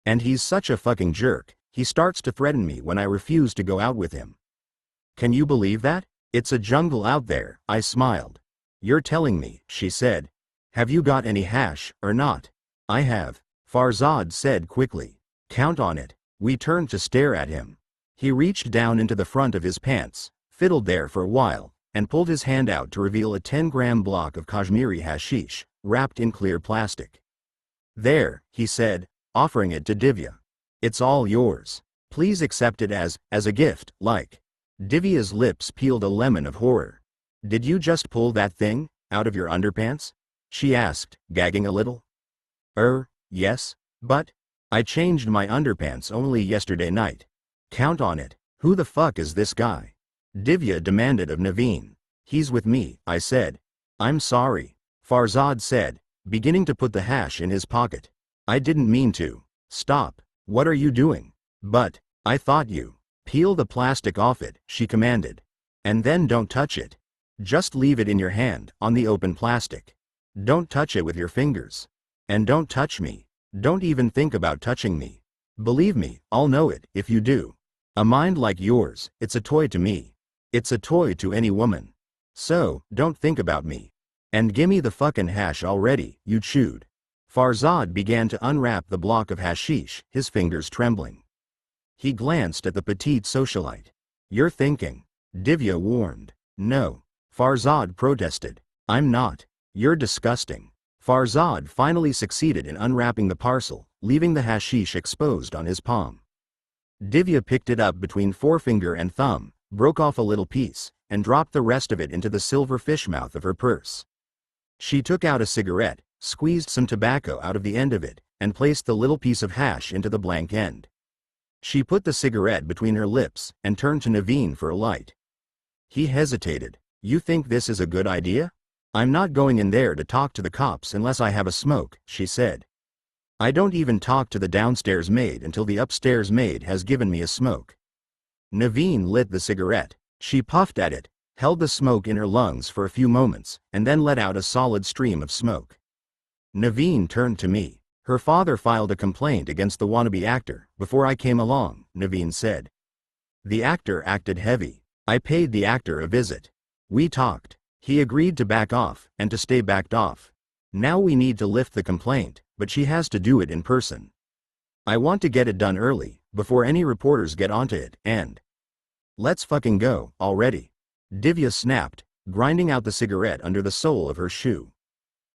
And he's such a fucking jerk, he starts to threaten me when I refuse to go out with him. Can you believe that? It's a jungle out there, I smiled. You're telling me, she said. Have you got any hash, or not? I have, Farzad said quickly. Count on it. We turned to stare at him. He reached down into the front of his pants, fiddled there for a while, and pulled his hand out to reveal a 10-gram block of Kashmiri hashish, wrapped in clear plastic. There, he said, offering it to Divya. It's all yours. Please accept it as a gift, like. Divya's lips peeled a lemon of horror. Did you just pull that thing, out of your underpants? She asked, gagging a little. Yes, but I changed my underpants only yesterday night. Count on it. Who the fuck is this guy? Divya demanded of Naveen. He's with me, I said. I'm sorry, Farzad said, beginning to put the hash in his pocket. I didn't mean to. Stop. What are you doing? But, I thought you. Peel the plastic off it, she commanded. And then don't touch it. Just leave it in your hand, on the open plastic. Don't touch it with your fingers. And don't touch me. Don't even think about touching me. Believe me, I'll know it, if you do. A mind like yours, it's a toy to me. It's a toy to any woman. So, don't think about me. And gimme the fucking hash already, you chewed. Farzad began to unwrap the block of hashish, his fingers trembling. He glanced at the petite socialite. You're thinking. Divya warned. No. Farzad protested. I'm not. You're disgusting. Farzad finally succeeded in unwrapping the parcel, leaving the hashish exposed on his palm. Divya picked it up between forefinger and thumb, broke off a little piece, and dropped the rest of it into the silver fish mouth of her purse. She took out a cigarette, squeezed some tobacco out of the end of it, and placed the little piece of hash into the blank end. She put the cigarette between her lips and turned to Naveen for a light. He hesitated. You think this is a good idea? I'm not going in there to talk to the cops unless I have a smoke, she said. I don't even talk to the downstairs maid until the upstairs maid has given me a smoke. Naveen lit the cigarette. She puffed at it, held the smoke in her lungs for a few moments, and then let out a solid stream of smoke. Naveen turned to me. Her father filed a complaint against the wannabe actor before I came along, Naveen said. The actor acted heavy. I paid the actor a visit. We talked. He agreed to back off and to stay backed off. Now we need to lift the complaint, but she has to do it in person. I want to get it done early, before any reporters get onto it, and let's fucking go, already. Divya snapped, grinding out the cigarette under the sole of her shoe.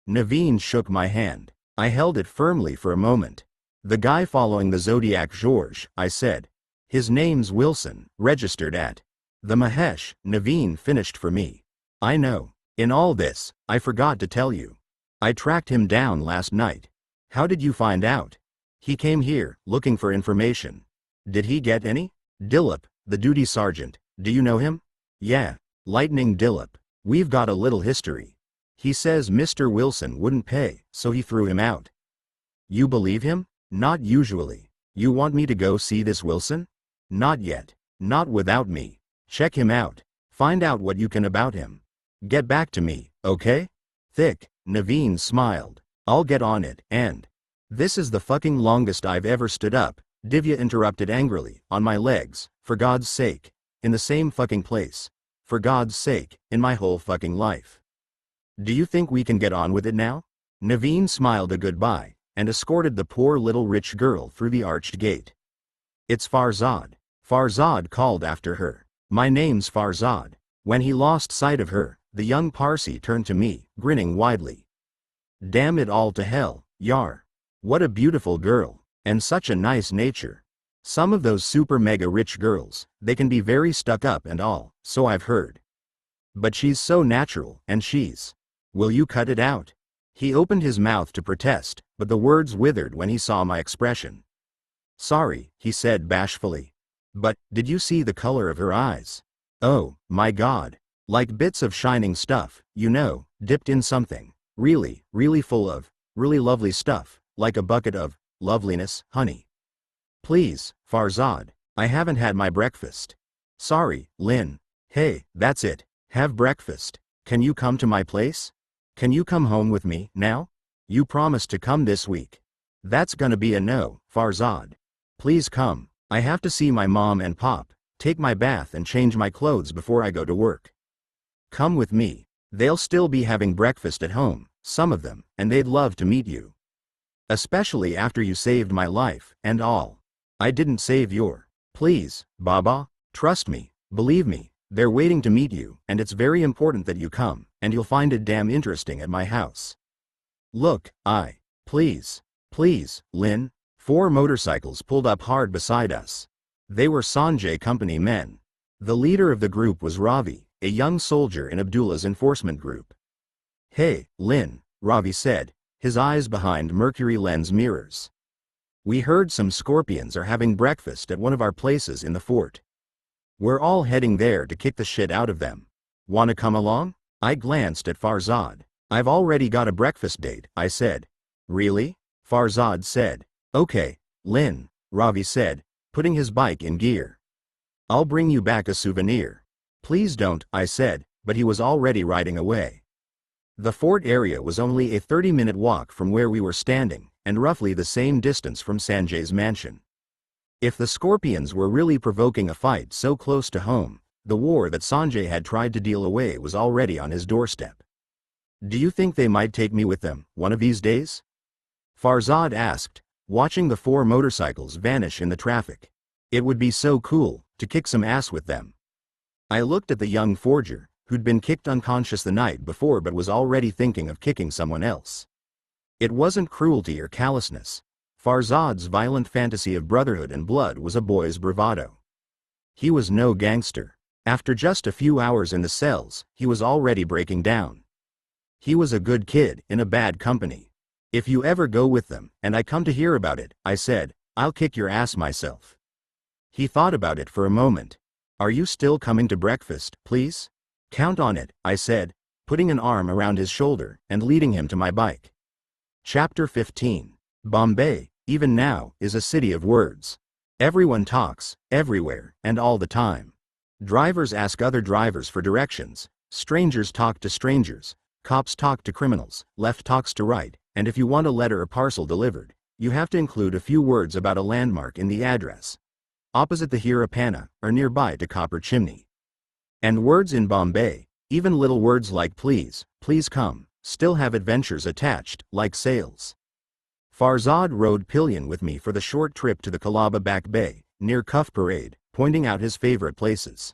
Naveen shook my hand. I held it firmly for a moment. The guy following the Zodiac George, I said. His name's Wilson, registered at the Mahesh, Naveen finished for me. I know. In all this, I forgot to tell you. I tracked him down last night. How did you find out? He came here, looking for information. Did he get any? Dilip, the duty sergeant, do you know him? Yeah, Lightning Dilip. We've got a little history. He says Mr. Wilson wouldn't pay, so he threw him out. You believe him? Not usually. You want me to go see this Wilson? Not yet. Not without me. Check him out. Find out what you can about him. Get back to me, okay? Thick, Naveen smiled. I'll get on it, and this is the fucking longest I've ever stood up, Divya interrupted angrily, on my legs, for God's sake, in the same fucking place, for God's sake, in my whole fucking life. Do you think we can get on with it now? Naveen smiled a goodbye, and escorted the poor little rich girl through the arched gate. "It's Farzad," Farzad called after her. "My name's Farzad." When he lost sight of her, the young Parsi turned to me, grinning widely. "Damn it all to hell, Yar. What a beautiful girl, and such a nice nature. Some of those super mega rich girls, they can be very stuck up and all, so I've heard. But she's so natural, and she's... Will you cut it out?" He opened his mouth to protest, but the words withered when he saw my expression. "Sorry," he said bashfully. "But, did you see the color of her eyes? Oh, my God. Like bits of shining stuff, you know, dipped in something. Really, really full of, really lovely stuff, like a bucket of, loveliness, honey." "Please, Farzad, I haven't had my breakfast." "Sorry, Lynn. Hey, that's it. Have breakfast. Can you come to my place? Can you come home with me, now? You promised to come this week." "That's gonna be a no, Farzad. Please come. I have to see my mom and pop, take my bath and change my clothes before I go to work. Come with me. They'll still be having breakfast at home, some of them, and they'd love to meet you. Especially after you saved my life, and all." "I didn't save your." "Please, Baba, trust me, believe me, they're waiting to meet you, and it's very important that you come, and you'll find it damn interesting at my house. Look, please, Lynn." 4 motorcycles pulled up hard beside us. They were Sanjay Company men. The leader of the group was Ravi, a young soldier in Abdullah's enforcement group. "Hey, Lynn," Ravi said, his eyes behind mercury lens mirrors. "We heard some scorpions are having breakfast at one of our places in the fort. We're all heading there to kick the shit out of them. Wanna come along?" I glanced at Farzad. "I've already got a breakfast date," I said. "Really?" Farzad said. "Okay, Lynn," Ravi said, putting his bike in gear. "I'll bring you back a souvenir." "Please don't," I said, but he was already riding away. The fort area was only a 30-minute walk from where we were standing, and roughly the same distance from Sanjay's mansion. If the scorpions were really provoking a fight so close to home, the war that Sanjay had tried to deal away was already on his doorstep. "Do you think they might take me with them, one of these days?" Farzad asked, watching the 4 motorcycles vanish in the traffic. "It would be so cool, to kick some ass with them." I looked at the young forger, who'd been kicked unconscious the night before but was already thinking of kicking someone else. It wasn't cruelty or callousness. Farzad's violent fantasy of brotherhood and blood was a boy's bravado. He was no gangster. After just a few hours in the cells, he was already breaking down. He was a good kid, in a bad company. "If you ever go with them, and I come to hear about it," I said, "I'll kick your ass myself." He thought about it for a moment. "Are you still coming to breakfast, please?" "Count on it," I said, putting an arm around his shoulder and leading him to my bike. Chapter 15. Bombay, even now, is a city of words. Everyone talks, everywhere, and all the time. Drivers ask other drivers for directions, strangers talk to strangers, cops talk to criminals, left talks to right, and if you want a letter or parcel delivered, you have to include a few words about a landmark in the address. Opposite the Hirapanna, or nearby to Copper Chimney. And words in Bombay, even little words like please come, still have adventures attached, like sales. Farzad rode pillion with me for the short trip to the Kalaba Back Bay, near Cuff Parade, pointing out his favorite places.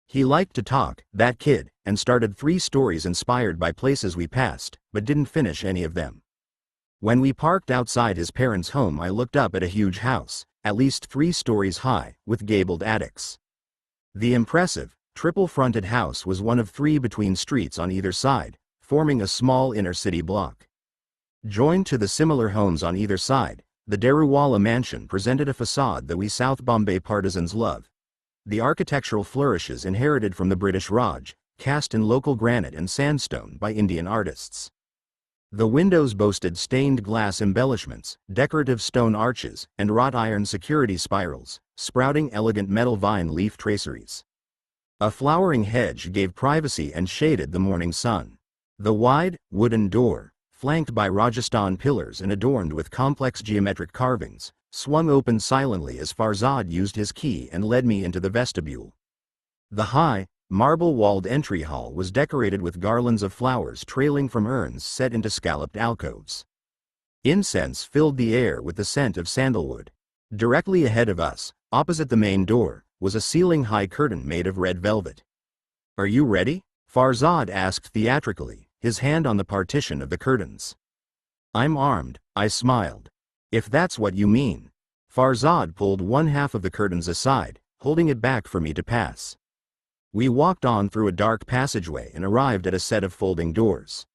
He liked to talk, that kid, and started 3 stories inspired by places we passed, but didn't finish any of them. When we parked outside his parents' home, I looked up at a huge house, at least 3 stories high, with gabled attics. The impressive, triple-fronted house was one of 3 between streets on either side, forming a small inner-city block. Joined to the similar homes on either side, the Daruwala mansion presented a facade that we South Bombay partisans love. The architectural flourishes inherited from the British Raj, cast in local granite and sandstone by Indian artists. The windows boasted stained glass embellishments, decorative stone arches, and wrought iron security spirals, sprouting elegant metal vine leaf traceries. A flowering hedge gave privacy and shaded the morning sun. The wide, wooden door, flanked by Rajasthan pillars and adorned with complex geometric carvings, swung open silently as Farzad used his key and led me into the vestibule. The high, marble-walled entry hall was decorated with garlands of flowers trailing from urns set into scalloped alcoves. Incense filled the air with the scent of sandalwood. Directly ahead of us, opposite the main door, was a ceiling-high curtain made of red velvet. "Are you ready?" Farzad asked theatrically, his hand on the partition of the curtains. "I'm armed," I smiled. "If that's what you mean." Farzad pulled one half of the curtains aside, holding it back for me to pass. We walked on through a dark passageway and arrived at a set of folding doors.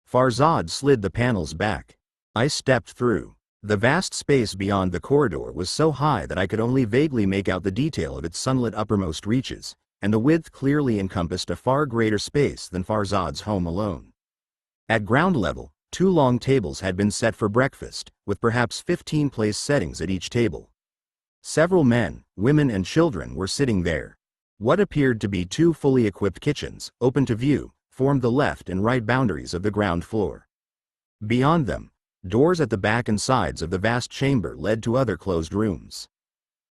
Farzad slid the panels back. I stepped through. The vast space beyond the corridor was so high that I could only vaguely make out the detail of its sunlit uppermost reaches, and the width clearly encompassed a far greater space than Farzad's home alone. At ground level, 2 long tables had been set for breakfast, with perhaps 15 place settings at each table. Several men, women and children were sitting there. What appeared to be 2 fully equipped kitchens, open to view, formed the left and right boundaries of the ground floor. Beyond them, doors at the back and sides of the vast chamber led to other closed rooms.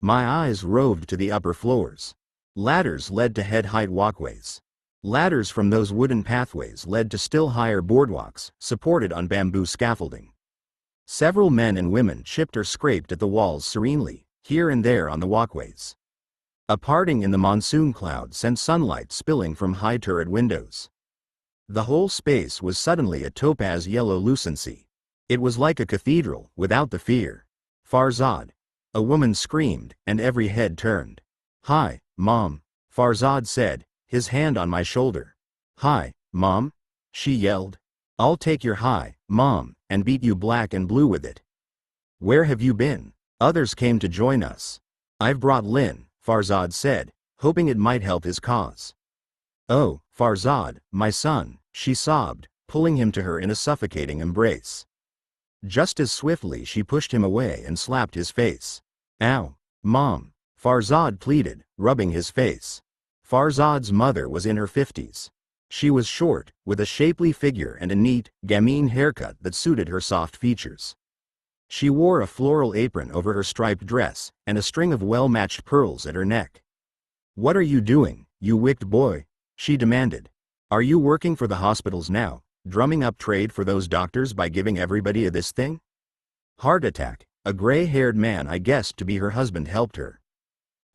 My eyes roved to the upper floors. Ladders led to head-height walkways. Ladders from those wooden pathways led to still higher boardwalks, supported on bamboo scaffolding. Several men and women chipped or scraped at the walls serenely, here and there on the walkways. A parting in the monsoon cloud sent sunlight spilling from high turret windows. The whole space was suddenly a topaz yellow lucency. It was like a cathedral, without the fear. "Farzad!" A woman screamed, and every head turned. "Hi, Mom," Farzad said, his hand on my shoulder. "Hi, Mom," she yelled. "I'll take your hi, Mom, and beat you black and blue with it." "Where have you been?" Others came to join us. "I've brought Lynn," Farzad said, hoping it might help his cause. "Oh, Farzad, my son," she sobbed, pulling him to her in a suffocating embrace. Just as swiftly she pushed him away and slapped his face. "Ow, Mom," Farzad pleaded, rubbing his face. Farzad's mother was in her 50s. She was short, with a shapely figure and a neat, gamine haircut that suited her soft features. She wore a floral apron over her striped dress, and a string of well-matched pearls at her neck. "What are you doing, you wicked boy?" she demanded. "Are you working for the hospitals now, drumming up trade for those doctors by giving everybody this thing?" Heart attack, a gray-haired man I guessed to be her husband helped her.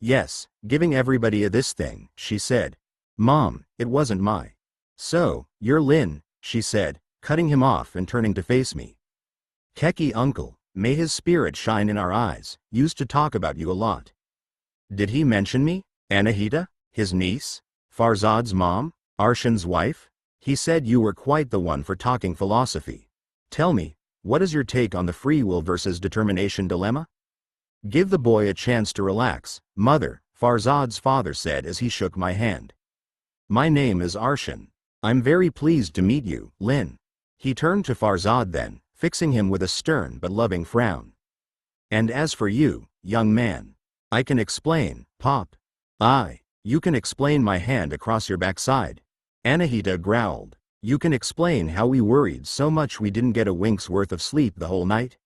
"Yes, giving everybody this thing," she said. "Mom, it wasn't my." "So, you're Lynn," she said, cutting him off and turning to face me. "Keki uncle, may his spirit shine in our eyes, used to talk about you a lot." "Did he mention me? Anahita, his niece? Farzad's mom? Arshan's wife? He said you were quite the one for talking philosophy. Tell me, what is your take on the free will versus determination dilemma?" "Give the boy a chance to relax, Mother," Farzad's father said as he shook my hand. "My name is Arshan. I'm very pleased to meet you, Lynn." He turned to Farzad then, fixing him with a stern but loving frown. "And as for you, young man, I can explain, Pop." You can explain my hand across your backside." Anahita growled. "You can explain how we worried so much we didn't get a wink's worth of sleep the whole night.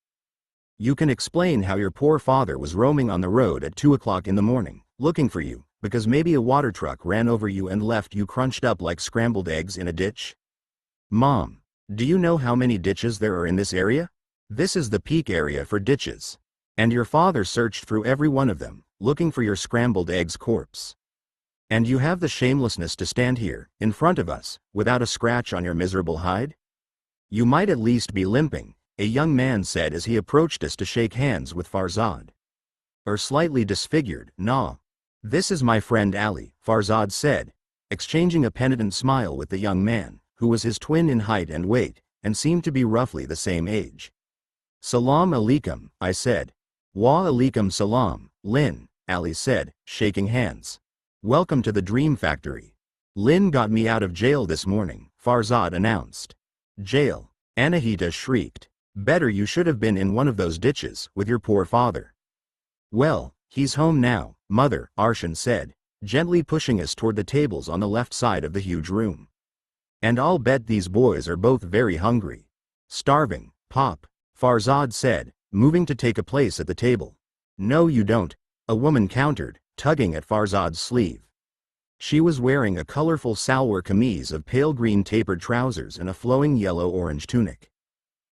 You can explain how your poor father was roaming on the road at 2 o'clock in the morning, looking for you, because maybe a water truck ran over you and left you crunched up like scrambled eggs in a ditch. Mom, do you know how many ditches there are in this area? This is the peak area for ditches. And your father searched through every one of them, looking for your scrambled egg's corpse. And you have the shamelessness to stand here, in front of us, without a scratch on your miserable hide? You might at least be limping," a young man said as he approached us to shake hands with Farzad. "Or slightly disfigured, nah. This is my friend Ali," Farzad said, exchanging a penitent smile with the young man, who was his twin in height and weight, and seemed to be roughly the same age. "Salam alaikum," I said. "Wa alaikum salam, Lynn," Ali said, shaking hands. "Welcome to the Dream Factory." "Lynn got me out of jail this morning," Farzad announced. "Jail?" Anahita shrieked. "Better you should have been in one of those ditches, with your poor father." "Well, he's home now, Mother," Arshan said, gently pushing us toward the tables on the left side of the huge room. "And I'll bet these boys are both very hungry." "Starving, Pop," Farzad said, moving to take a place at the table. "No you don't," a woman countered, tugging at Farzad's sleeve. She was wearing a colorful salwar kameez of pale green tapered trousers and a flowing yellow-orange tunic.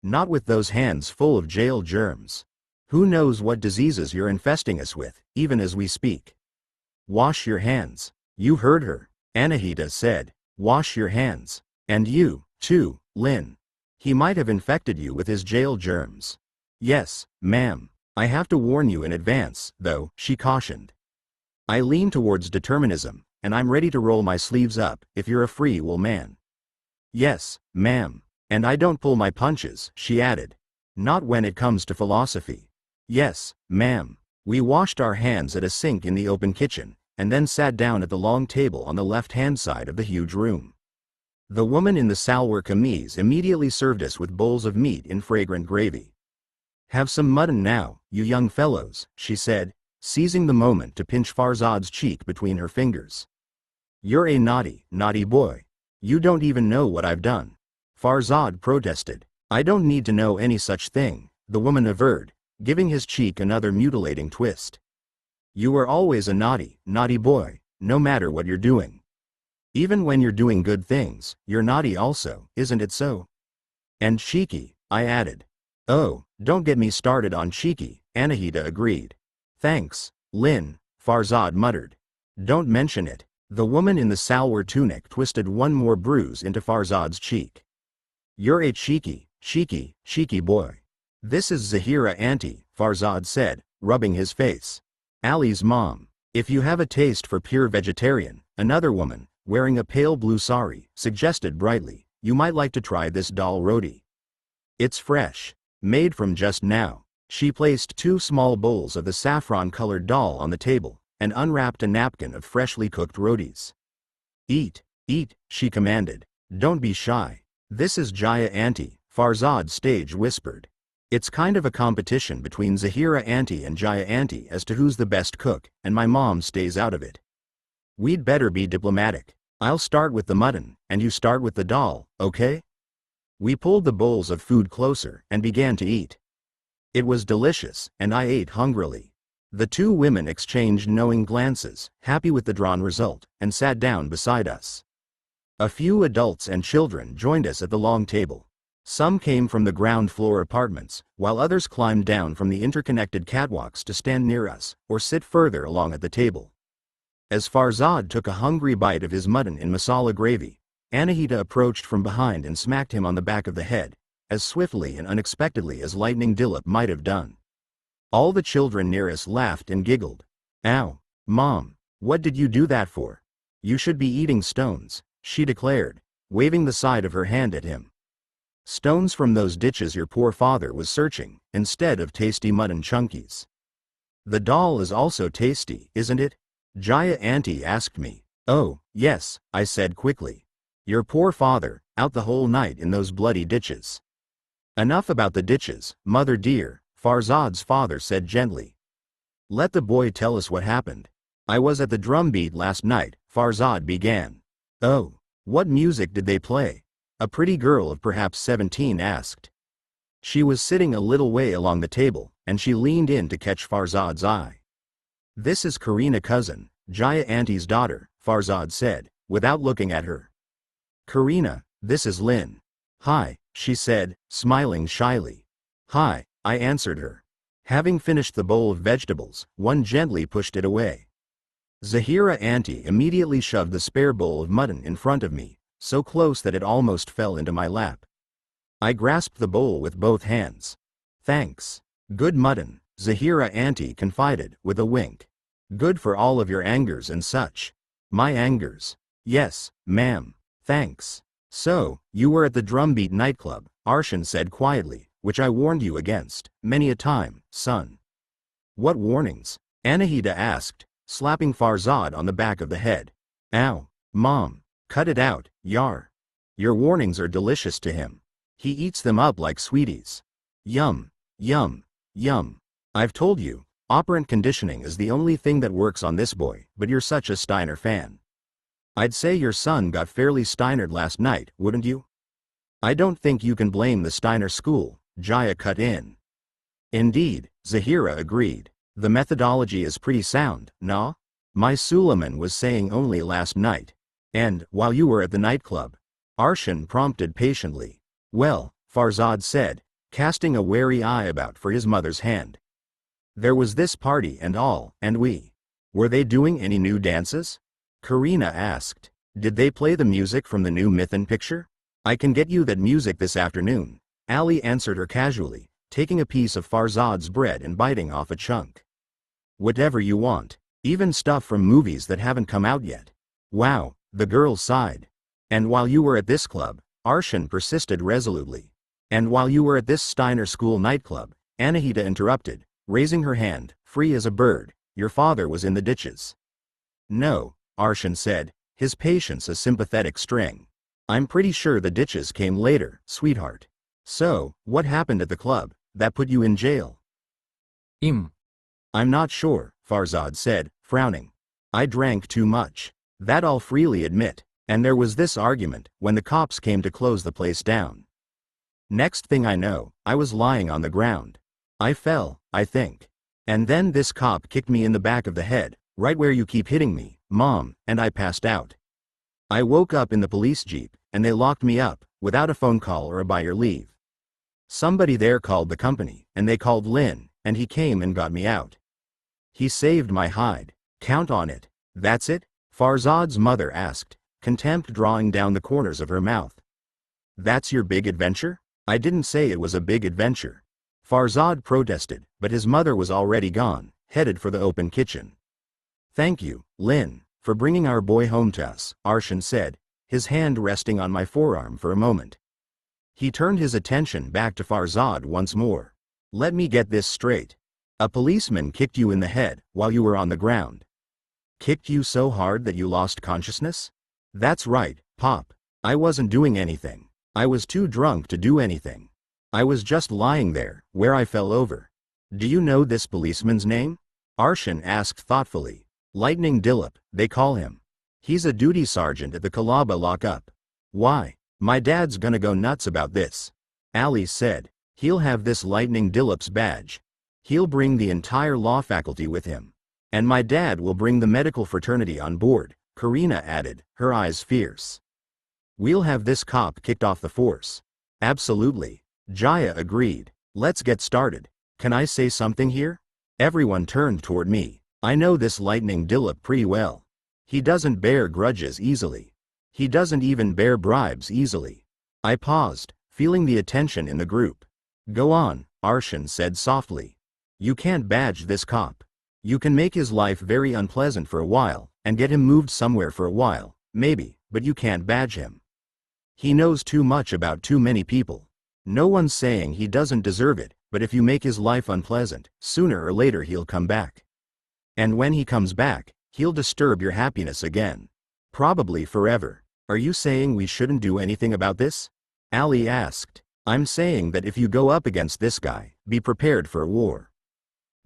Not with those hands full of jail germs. Who knows what diseases you're infesting us with, even as we speak. Wash your hands. You heard her, Anahita said. Wash your hands. And you, too, Lin. He might have infected you with his jail germs. Yes, ma'am. I have to warn you in advance, though, she cautioned. I lean towards determinism, and I'm ready to roll my sleeves up if you're a free will man. Yes, ma'am. And I don't pull my punches, she added. Not when it comes to philosophy. Yes, ma'am. We washed our hands at a sink in the open kitchen, and then sat down at the long table on the left-hand side of the huge room. The woman in the salwar kameez immediately served us with bowls of meat in fragrant gravy. Have some mutton now, you young fellows, she said, seizing the moment to pinch Farzad's cheek between her fingers. You're a naughty, naughty boy. You don't even know what I've done. Farzad protested. I don't need to know any such thing, the woman averred, giving his cheek another mutilating twist. You were always a naughty, naughty boy, no matter what you're doing. Even when you're doing good things, you're naughty also, isn't it so? And cheeky, I added. Oh, don't get me started on cheeky, Anahita agreed. Thanks, Lin, Farzad muttered. Don't mention it. The woman in the salwar tunic twisted one more bruise into Farzad's cheek. You're a cheeky, cheeky boy. This is Zahira Auntie, Farzad said, rubbing his face. Ali's mom. If you have a taste for pure vegetarian, another woman, wearing a pale blue sari, suggested brightly, you might like to try this dal roti. It's fresh. Made from just now. She placed 2 small bowls of the saffron-colored dal on the table, and unwrapped a napkin of freshly cooked rotis. Eat, she commanded. Don't be shy. This is Jaya Auntie, Farzad stage whispered. It's kind of a competition between Zahira Auntie and Jaya Auntie as to who's the best cook, and my mom stays out of it. We'd better be diplomatic. I'll start with the mutton, and you start with the dal, okay? We pulled the bowls of food closer and began to eat. It was delicious, and I ate hungrily. The 2 women exchanged knowing glances, happy with the drawn result, and sat down beside us. A few adults and children joined us at the long table. Some came from the ground floor apartments, while others climbed down from the interconnected catwalks to stand near us, or sit further along at the table. As Farzad took a hungry bite of his mutton in masala gravy, Anahita approached from behind and smacked him on the back of the head, as swiftly and unexpectedly as lightning Dilip might have done. All the children near us laughed and giggled. Ow, Mom, what did you do that for? You should be eating stones, she declared, waving the side of her hand at him. Stones from those ditches your poor father was searching, instead of tasty mutton chunkies. The dal is also tasty, isn't it? Jaya Auntie asked me. Oh, yes, I said quickly. Your poor father, out the whole night in those bloody ditches. Enough about the ditches, mother dear, Farzad's father said gently. Let the boy tell us what happened. I was at the drumbeat last night, Farzad began. Oh, what music did they play? A pretty girl of perhaps 17 asked. She was sitting a little way along the table, and she leaned in to catch Farzad's eye. This is Karina cousin, Jaya Auntie's daughter, Farzad said, without looking at her. Karina, this is Lin. Hi, she said, smiling shyly. Hi, I answered her. Having finished the bowl of vegetables, one gently pushed it away. Zahira Auntie immediately shoved the spare bowl of mutton in front of me, so close that it almost fell into my lap. I grasped the bowl with both hands. Thanks. Good mutton, Zahira Auntie confided, with a wink. Good for all of your angers and such. My angers? Yes, ma'am. Thanks. So, you were at the Drumbeat nightclub, Arshan said quietly, which I warned you against, many a time, son. What warnings? Anahita asked, slapping Farzad on the back of the head. Ow, Mom, cut it out, Yar. Your warnings are delicious to him. He eats them up like sweeties. Yum, yum, yum. I've told you, operant conditioning is the only thing that works on this boy, but you're such a Steiner fan. I'd say your son got fairly Steinered last night, wouldn't you? I don't think you can blame the Steiner school, Jaya cut in. Indeed, Zahira agreed. The methodology is pretty sound, nah? My Suleiman was saying only last night. And, while you were at the nightclub. Arshan prompted patiently. Well, Farzad said, casting a wary eye about for his mother's hand. There was this party and all, and we. Were they doing any new dances? Karina asked. Did they play the music from the new Mithun picture? I can get you that music this afternoon. Ali answered her casually, taking a piece of Farzad's bread and biting off a chunk. Whatever you want. Even stuff from movies that haven't come out yet. Wow, the girl sighed. And while you were at this club, Arshan persisted resolutely. And while you were at this Steiner School nightclub, Anahita interrupted, raising her hand, free as a bird, your father was in the ditches. No, Arshan said, his patience a sympathetic string. I'm pretty sure the ditches came later, sweetheart. So, what happened at the club, that put you in jail? I'm not sure, Farzad said, frowning. I drank too much. That I'll freely admit, and there was this argument when the cops came to close the place down. Next thing I know, I was lying on the ground. I fell, I think. And then this cop kicked me in the back of the head, right where you keep hitting me, Mom, and I passed out. I woke up in the police jeep, and they locked me up, without a phone call or a by your leave. Somebody there called the company, and they called Lynn, and he came and got me out. He saved my hide. Count on it. That's it? Farzad's mother asked, contempt drawing down the corners of her mouth. That's your big adventure? I didn't say it was a big adventure. Farzad protested, but his mother was already gone, headed for the open kitchen. Thank you, Lynn, for bringing our boy home to us, Arshan said, his hand resting on my forearm for a moment. He turned his attention back to Farzad once more. Let me get this straight. A policeman kicked you in the head while you were on the ground. Kicked you so hard that you lost consciousness? That's right, Pop. I wasn't doing anything. I was too drunk to do anything. I was just lying there, where I fell over. Do you know this policeman's name? Arshan asked thoughtfully. Lightning Dilip, they call him. He's a duty sergeant at the Kalaba lockup. Why? My dad's gonna go nuts about this. Ali said. He'll have this Lightning Dilip's badge. He'll bring the entire law faculty with him. And my dad will bring the medical fraternity on board, Karina added, her eyes fierce. We'll have this cop kicked off the force. Absolutely. Jaya agreed. Let's get started. Can I say something here? Everyone turned toward me. I know this Lightning Dilip pretty well. He doesn't bear grudges easily. He doesn't even bear bribes easily. I paused, feeling the attention in the group. Go on, Arshan said softly. You can't badge this cop. You can make his life very unpleasant for a while, and get him moved somewhere for a while, maybe, but you can't badge him. He knows too much about too many people. No one's saying he doesn't deserve it, but if you make his life unpleasant, sooner or later he'll come back. And when he comes back, he'll disturb your happiness again. Probably forever. Are you saying we shouldn't do anything about this? Ali asked. I'm saying that if you go up against this guy, be prepared for a war.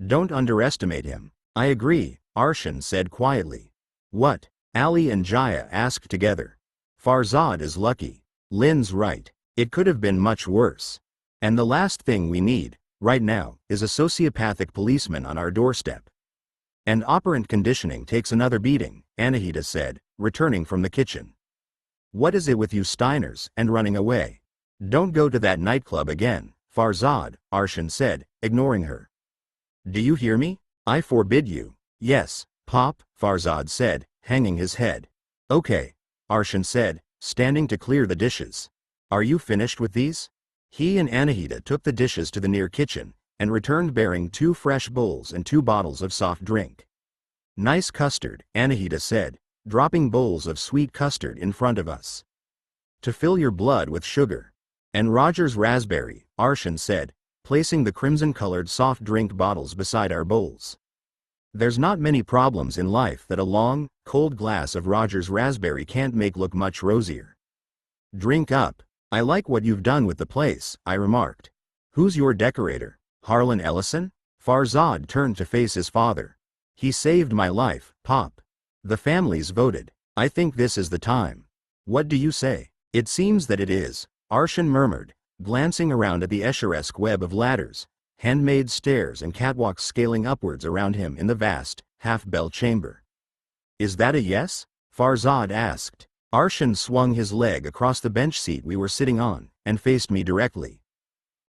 Don't underestimate him. I agree, Arshan said quietly. What? Ali and Jaya asked together. Farzad is lucky. Lynn's right. It could have been much worse. And the last thing we need, right now, is a sociopathic policeman on our doorstep. And operant conditioning takes another beating, Anahita said, returning from the kitchen. What is it with you Steiners and running away? Don't go to that nightclub again, Farzad, Arshan said, ignoring her. Do you hear me? I forbid you. Yes, Pop, Farzad said, hanging his head. Okay, Arshan said, standing to clear the dishes. Are you finished with these? He and Anahita took the dishes to the near kitchen, and returned bearing 2 fresh bowls and 2 bottles of soft drink. Nice custard, Anahita said, dropping bowls of sweet custard in front of us. To fill your blood with sugar. And Roger's raspberry, Arshan said, placing the crimson-colored soft drink bottles beside our bowls. There's not many problems in life that a long, cold glass of Roger's raspberry can't make look much rosier. Drink up. I like what you've done with the place, I remarked. Who's your decorator? Harlan Ellison? Farzad turned to face his father. He saved my life, Pop. The families voted. I think this is the time. What do you say? It seems that it is, Arshan murmured, glancing around at the Escheresque web of ladders, handmade stairs and catwalks scaling upwards around him in the vast, half-bell chamber. Is that a yes? Farzad asked. Arshan swung his leg across the bench seat we were sitting on, and faced me directly.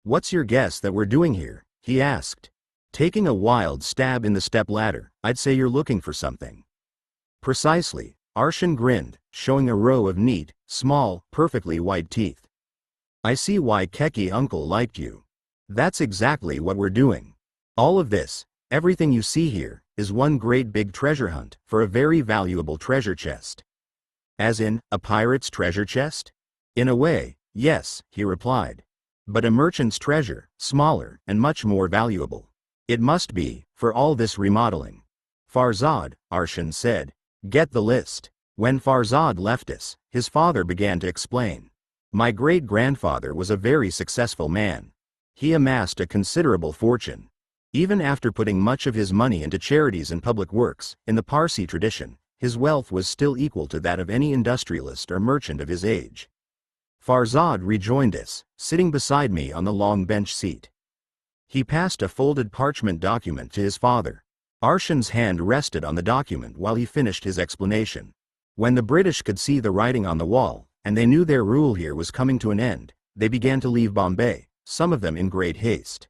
What's your guess that we're doing here? He asked. Taking a wild stab in the stepladder, I'd say you're looking for something. Precisely, Arshan grinned, showing a row of neat, small, perfectly white teeth. I see why Keki uncle liked you. That's exactly what we're doing. All of this, everything you see here, is one great big treasure hunt for a very valuable treasure chest. As in, a pirate's treasure chest? In a way, yes, he replied. But a merchant's treasure, smaller and much more valuable. It must be, for all this remodeling. Farzad, Arshan said. Get the list. When Farzad left us, his father began to explain. My great-grandfather was a very successful man. He amassed a considerable fortune. Even after putting much of his money into charities and public works, in the Parsi tradition, his wealth was still equal to that of any industrialist or merchant of his age. Farzad rejoined us, sitting beside me on the long bench seat. He passed a folded parchment document to his father. Arshan's hand rested on the document while he finished his explanation. When the British could see the writing on the wall, and they knew their rule here was coming to an end, they began to leave Bombay, some of them in great haste.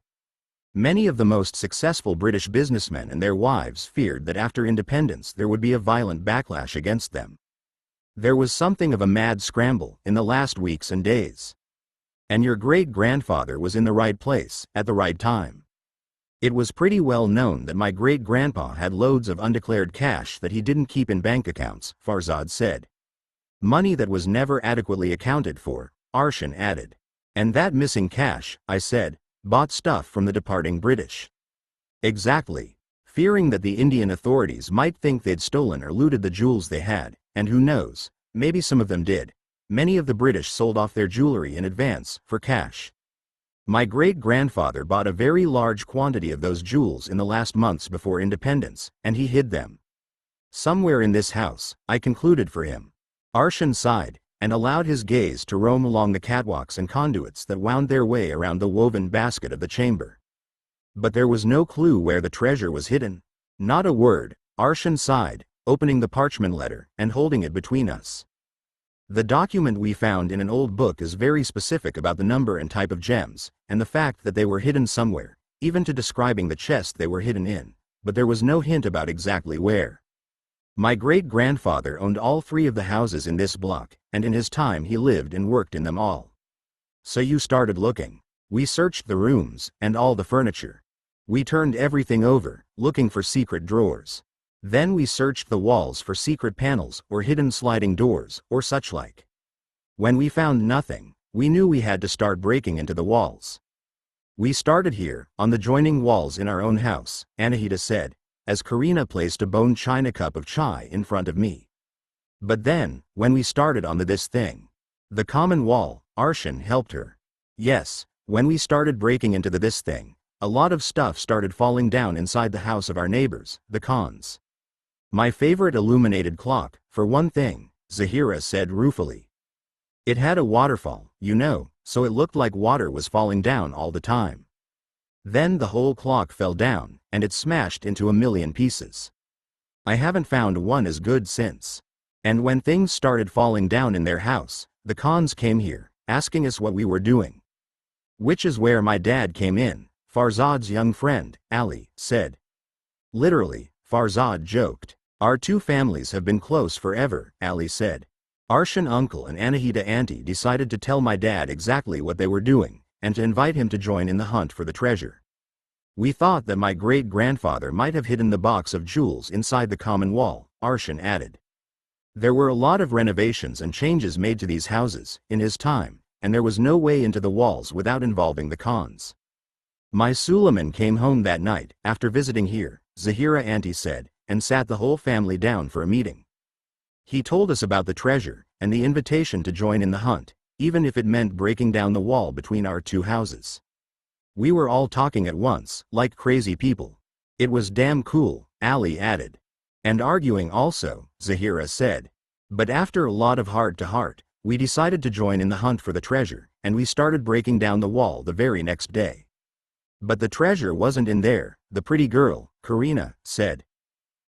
Many of the most successful British businessmen and their wives feared that after independence there would be a violent backlash against them. There was something of a mad scramble in the last weeks and days. And your great-grandfather was in the right place, at the right time. It was pretty well known that my great-grandpa had loads of undeclared cash that he didn't keep in bank accounts, Farzad said. Money that was never adequately accounted for, Arshan added. And that missing cash, I said, bought stuff from the departing British. Exactly. Fearing that the Indian authorities might think they'd stolen or looted the jewels they had, and who knows, maybe some of them did, many of the British sold off their jewelry in advance, for cash. My great-grandfather bought a very large quantity of those jewels in the last months before independence, and he hid them. Somewhere in this house, I concluded for him. Arshan sighed, and allowed his gaze to roam along the catwalks and conduits that wound their way around the woven basket of the chamber. But there was no clue where the treasure was hidden. Not a word, Arshan sighed, opening the parchment letter and holding it between us. The document we found in an old book is very specific about the number and type of gems, and the fact that they were hidden somewhere, even to describing the chest they were hidden in, but there was no hint about exactly where. My great-grandfather owned all 3 of the houses in this block, and in his time he lived and worked in them all. So you started looking. We searched the rooms, and all the furniture. We turned everything over, looking for secret drawers. Then we searched the walls for secret panels or hidden sliding doors, or such like. When we found nothing, we knew we had to start breaking into the walls. We started here, on the joining walls in our own house, Anahita said, as Karina placed a bone china cup of chai in front of me. But then, when we started on this thing, the common wall, Arshan helped her. Yes, when we started breaking into this thing, a lot of stuff started falling down inside the house of our neighbors, the Khans. My favorite illuminated clock, for one thing, Zahira said ruefully. It had a waterfall, you know, so it looked like water was falling down all the time. Then the whole clock fell down, and it smashed into a million pieces. I haven't found one as good since. And when things started falling down in their house, the Khans came here, asking us what we were doing. Which is where my dad came in, Farzad's young friend, Ali, said. Literally, Farzad joked. Our 2 families have been close forever, Ali said. Arshan uncle and Anahita auntie decided to tell my dad exactly what they were doing, and to invite him to join in the hunt for the treasure. We thought that my great-grandfather might have hidden the box of jewels inside the common wall, Arshan added. There were a lot of renovations and changes made to these houses, in his time, and there was no way into the walls without involving the Khans. My Suleiman came home that night, after visiting here, Zahira auntie said, and sat the whole family down for a meeting. He told us about the treasure, and the invitation to join in the hunt, even if it meant breaking down the wall between our 2 houses. We were all talking at once, like crazy people. It was damn cool, Ali added. And arguing also, Zahira said. But after a lot of heart-to-heart, we decided to join in the hunt for the treasure, and we started breaking down the wall the very next day. But the treasure wasn't in there, the pretty girl, Karina, said.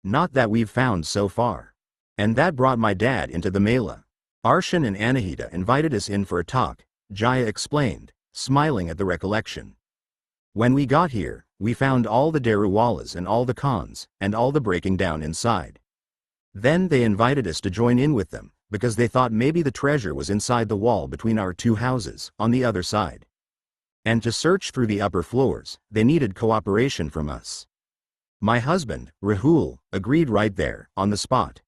Not that we've found so far. And that brought my dad into the Mela. Arshan and Anahita invited us in for a talk, Jaya explained, smiling at the recollection. When we got here, we found all the Daruwalas and all the Khans, and all the breaking down inside. Then they invited us to join in with them, because they thought maybe the treasure was inside the wall between our two houses, on the other side. And to search through the upper floors, they needed cooperation from us. My husband, Rahul, agreed right there, on the spot.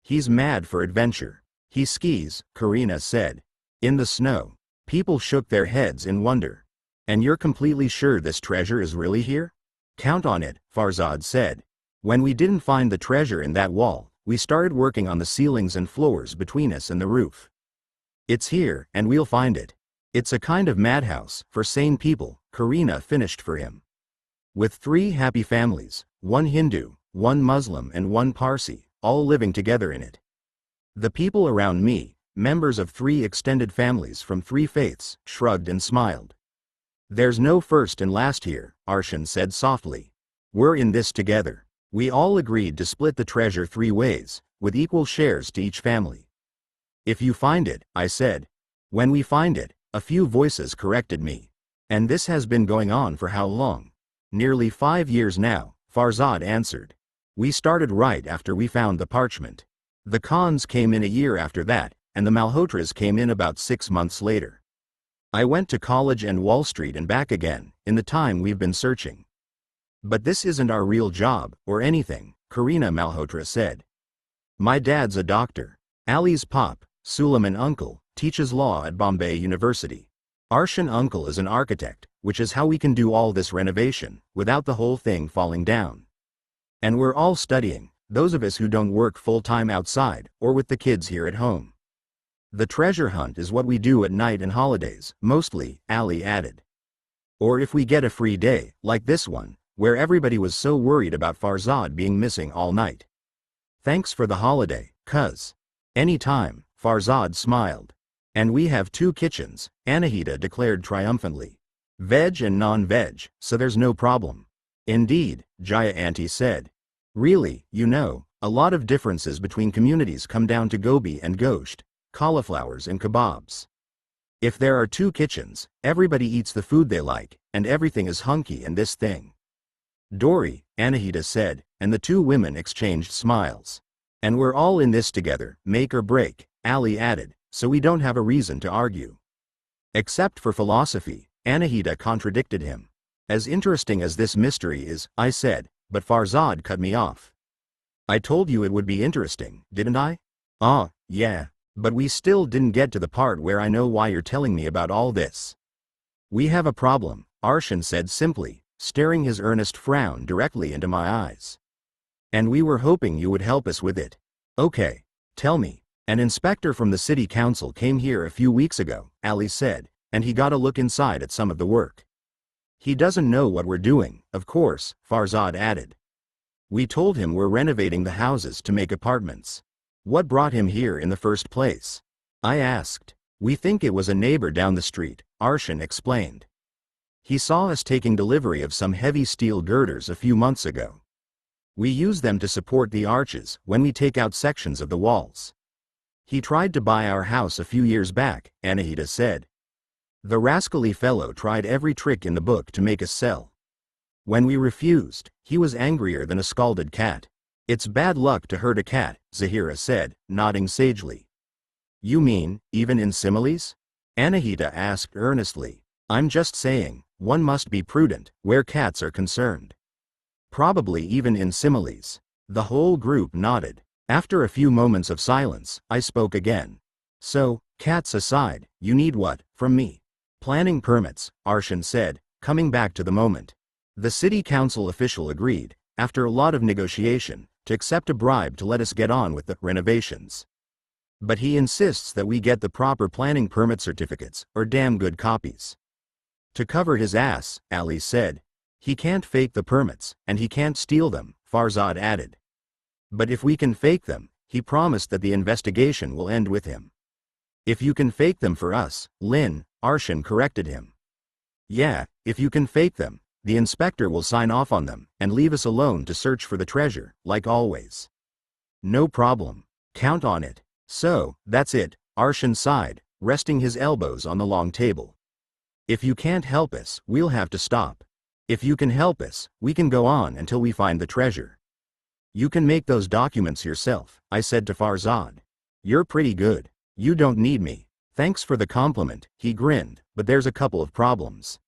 He's mad for adventure. He skis, Karina said. In the snow. People shook their heads in wonder. And you're completely sure this treasure is really here? Count on it, Farzad said. When we didn't find the treasure in that wall, we started working on the ceilings and floors between us and the roof. It's here, and we'll find it. It's a kind of madhouse, for sane people, Karina finished for him. With 3 happy families, 1 Hindu, 1 Muslim and 1 Parsi, all living together in it. The people around me, members of 3 extended families from 3 faiths, shrugged and smiled. There's no first and last here, Arshan said softly. We're in this together. We all agreed to split the treasure 3 ways, with equal shares to each family. If you find it, I said. When we find it, a few voices corrected me. And this has been going on for how long? Nearly 5 years now, Farzad answered. We started right after we found the parchment. The Khans came in a year after that, and the Malhotras came in about 6 months later. I went to college and Wall Street and back again, in the time we've been searching. But this isn't our real job, or anything, Karina Malhotra said. My dad's a doctor. Ali's pop, Suleiman uncle, teaches law at Bombay University. Arshan uncle is an architect, which is how we can do all this renovation, without the whole thing falling down. And we're all studying, those of us who don't work full-time outside, or with the kids here at home. The treasure hunt is what we do at night and holidays, mostly, Ali added. Or if we get a free day, like this one, where everybody was so worried about Farzad being missing all night. Thanks for the holiday, cuz. Any time, Farzad smiled. And we have 2 kitchens, Anahita declared triumphantly. Veg and non-veg, so there's no problem. Indeed, Jaya Auntie said. Really, you know, a lot of differences between communities come down to gobi and gosht, cauliflowers and kebabs. If there are 2 kitchens, everybody eats the food they like, and everything is hunky and this thing. Dory, Anahita said, and the 2 women exchanged smiles. And we're all in this together, make or break, Ali added, so we don't have a reason to argue. Except for philosophy, Anahita contradicted him. As interesting as this mystery is, I said, but Farzad cut me off. I told you it would be interesting, didn't I? Ah, yeah, but we still didn't get to the part where I know why you're telling me about all this. We have a problem, Arshan said simply, staring his earnest frown directly into my eyes. And we were hoping you would help us with it. Okay, tell me. An inspector from the city council came here a few weeks ago, Ali said, and he got a look inside at some of the work. He doesn't know what we're doing, of course, Farzad added. We told him we're renovating the houses to make apartments. What brought him here in the first place? I asked. We think it was a neighbor down the street, Arshan explained. He saw us taking delivery of some heavy steel girders a few months ago. We use them to support the arches when we take out sections of the walls. He tried to buy our house a few years back, Anahita said. The rascally fellow tried every trick in the book to make us sell. When we refused, he was angrier than a scalded cat. It's bad luck to hurt a cat, Zahira said, nodding sagely. You mean, even in similes? Anahita asked earnestly. I'm just saying, one must be prudent, where cats are concerned. Probably even in similes. The whole group nodded. After a few moments of silence, I spoke again. So, cats aside, you need what, from me? Planning permits, Arshan said, coming back to the moment. The city council official agreed, after a lot of negotiation, to accept a bribe to let us get on with the renovations. But he insists that we get the proper planning permit certificates, or damn good copies. To cover his ass, Ali said. He can't fake the permits, and he can't steal them, Farzad added. But if we can fake them, he promised that the investigation will end with him. If you can fake them for us, Lynn, Arshan corrected him. Yeah, if you can fake them, the inspector will sign off on them, and leave us alone to search for the treasure, like always. No problem, Count on it. So, that's it, Arshan sighed, resting his elbows on the long table. If you can't help us, we'll have to stop. If you can help us, we can go on until we find the treasure. You can make those documents yourself, I said to Farzad. You're pretty good. You don't need me. Thanks for the compliment, he grinned, but there's a couple of problems.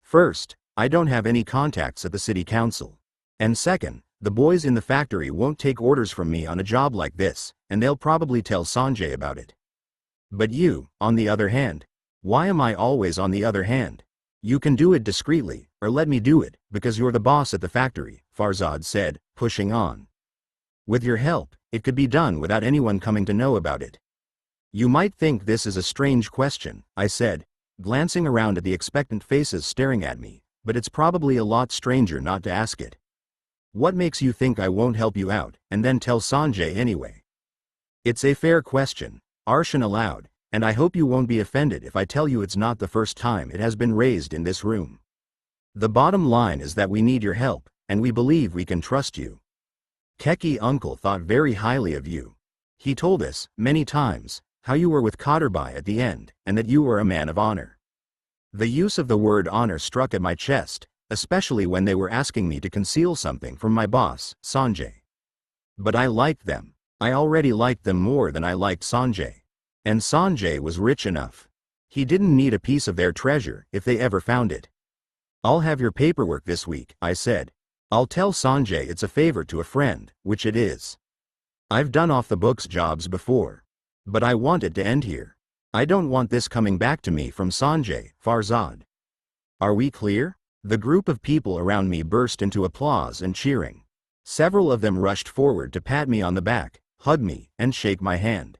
First, I don't have any contacts at the city council. And second, the boys in the factory won't take orders from me on a job like this, and they'll probably tell Sanjay about it. But you, on the other hand, why am I always on the other hand? You can do it discreetly, or let me do it, because you're the boss at the factory, Farzad said, pushing on. With your help, it could be done without anyone coming to know about it. You might think this is a strange question, I said, glancing around at the expectant faces staring at me, but it's probably a lot stranger not to ask it. What makes you think I won't help you out, and then tell Sanjay anyway? It's a fair question, Arshan allowed, and I hope you won't be offended if I tell you it's not the first time it has been raised in this room. The bottom line is that we need your help, and we believe we can trust you. Keki uncle thought very highly of you. He told us, many times, how you were with Khaderbai at the end, and that you were a man of honor. The use of the word honor struck at my chest, especially when they were asking me to conceal something from my boss, Sanjay. But I liked them. I already liked them more than I liked Sanjay. And Sanjay was rich enough. He didn't need a piece of their treasure if they ever found it. I'll have your paperwork this week, I said. I'll tell Sanjay it's a favor to a friend, which it is. I've done off-the-books jobs before. But I want it to end here. I don't want this coming back to me from Sanjay, Farzad. Are we clear? The group of people around me burst into applause and cheering. Several of them rushed forward to pat me on the back, hug me, and shake my hand.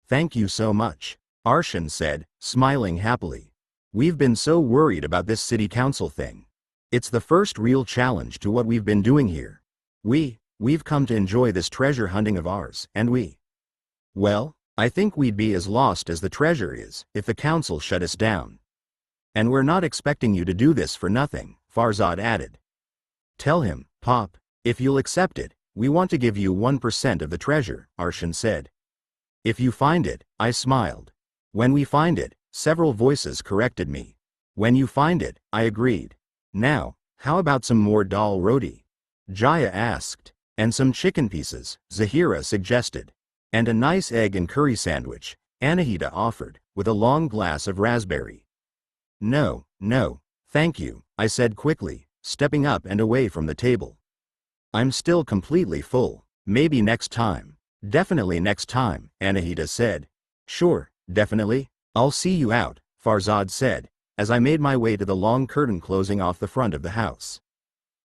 Thank you so much, Arshan said, smiling happily. We've been so worried about this city council thing. It's the first real challenge to what we've been doing here. We've come to enjoy this treasure hunting of ours, and well, I think we'd be as lost as the treasure is if the council shut us down. And we're not expecting you to do this for nothing, Farzad added. Tell him, Pop, if you'll accept it, we want to give you 1% of the treasure, Arshan said. If you find it, I smiled. When we find it, several voices corrected me. When you find it, I agreed. Now, how about some more dal roti? Jaya asked. And some chicken pieces, Zahira suggested. And a nice egg and curry sandwich, Anahita offered, with a long glass of raspberry. No, thank you, I said quickly, stepping up and away from the table. I'm still completely full. Maybe next time. Definitely next time, Anahita said. Sure, definitely. I'll see you out, Farzad said, as I made my way to the long curtain closing off the front of the house.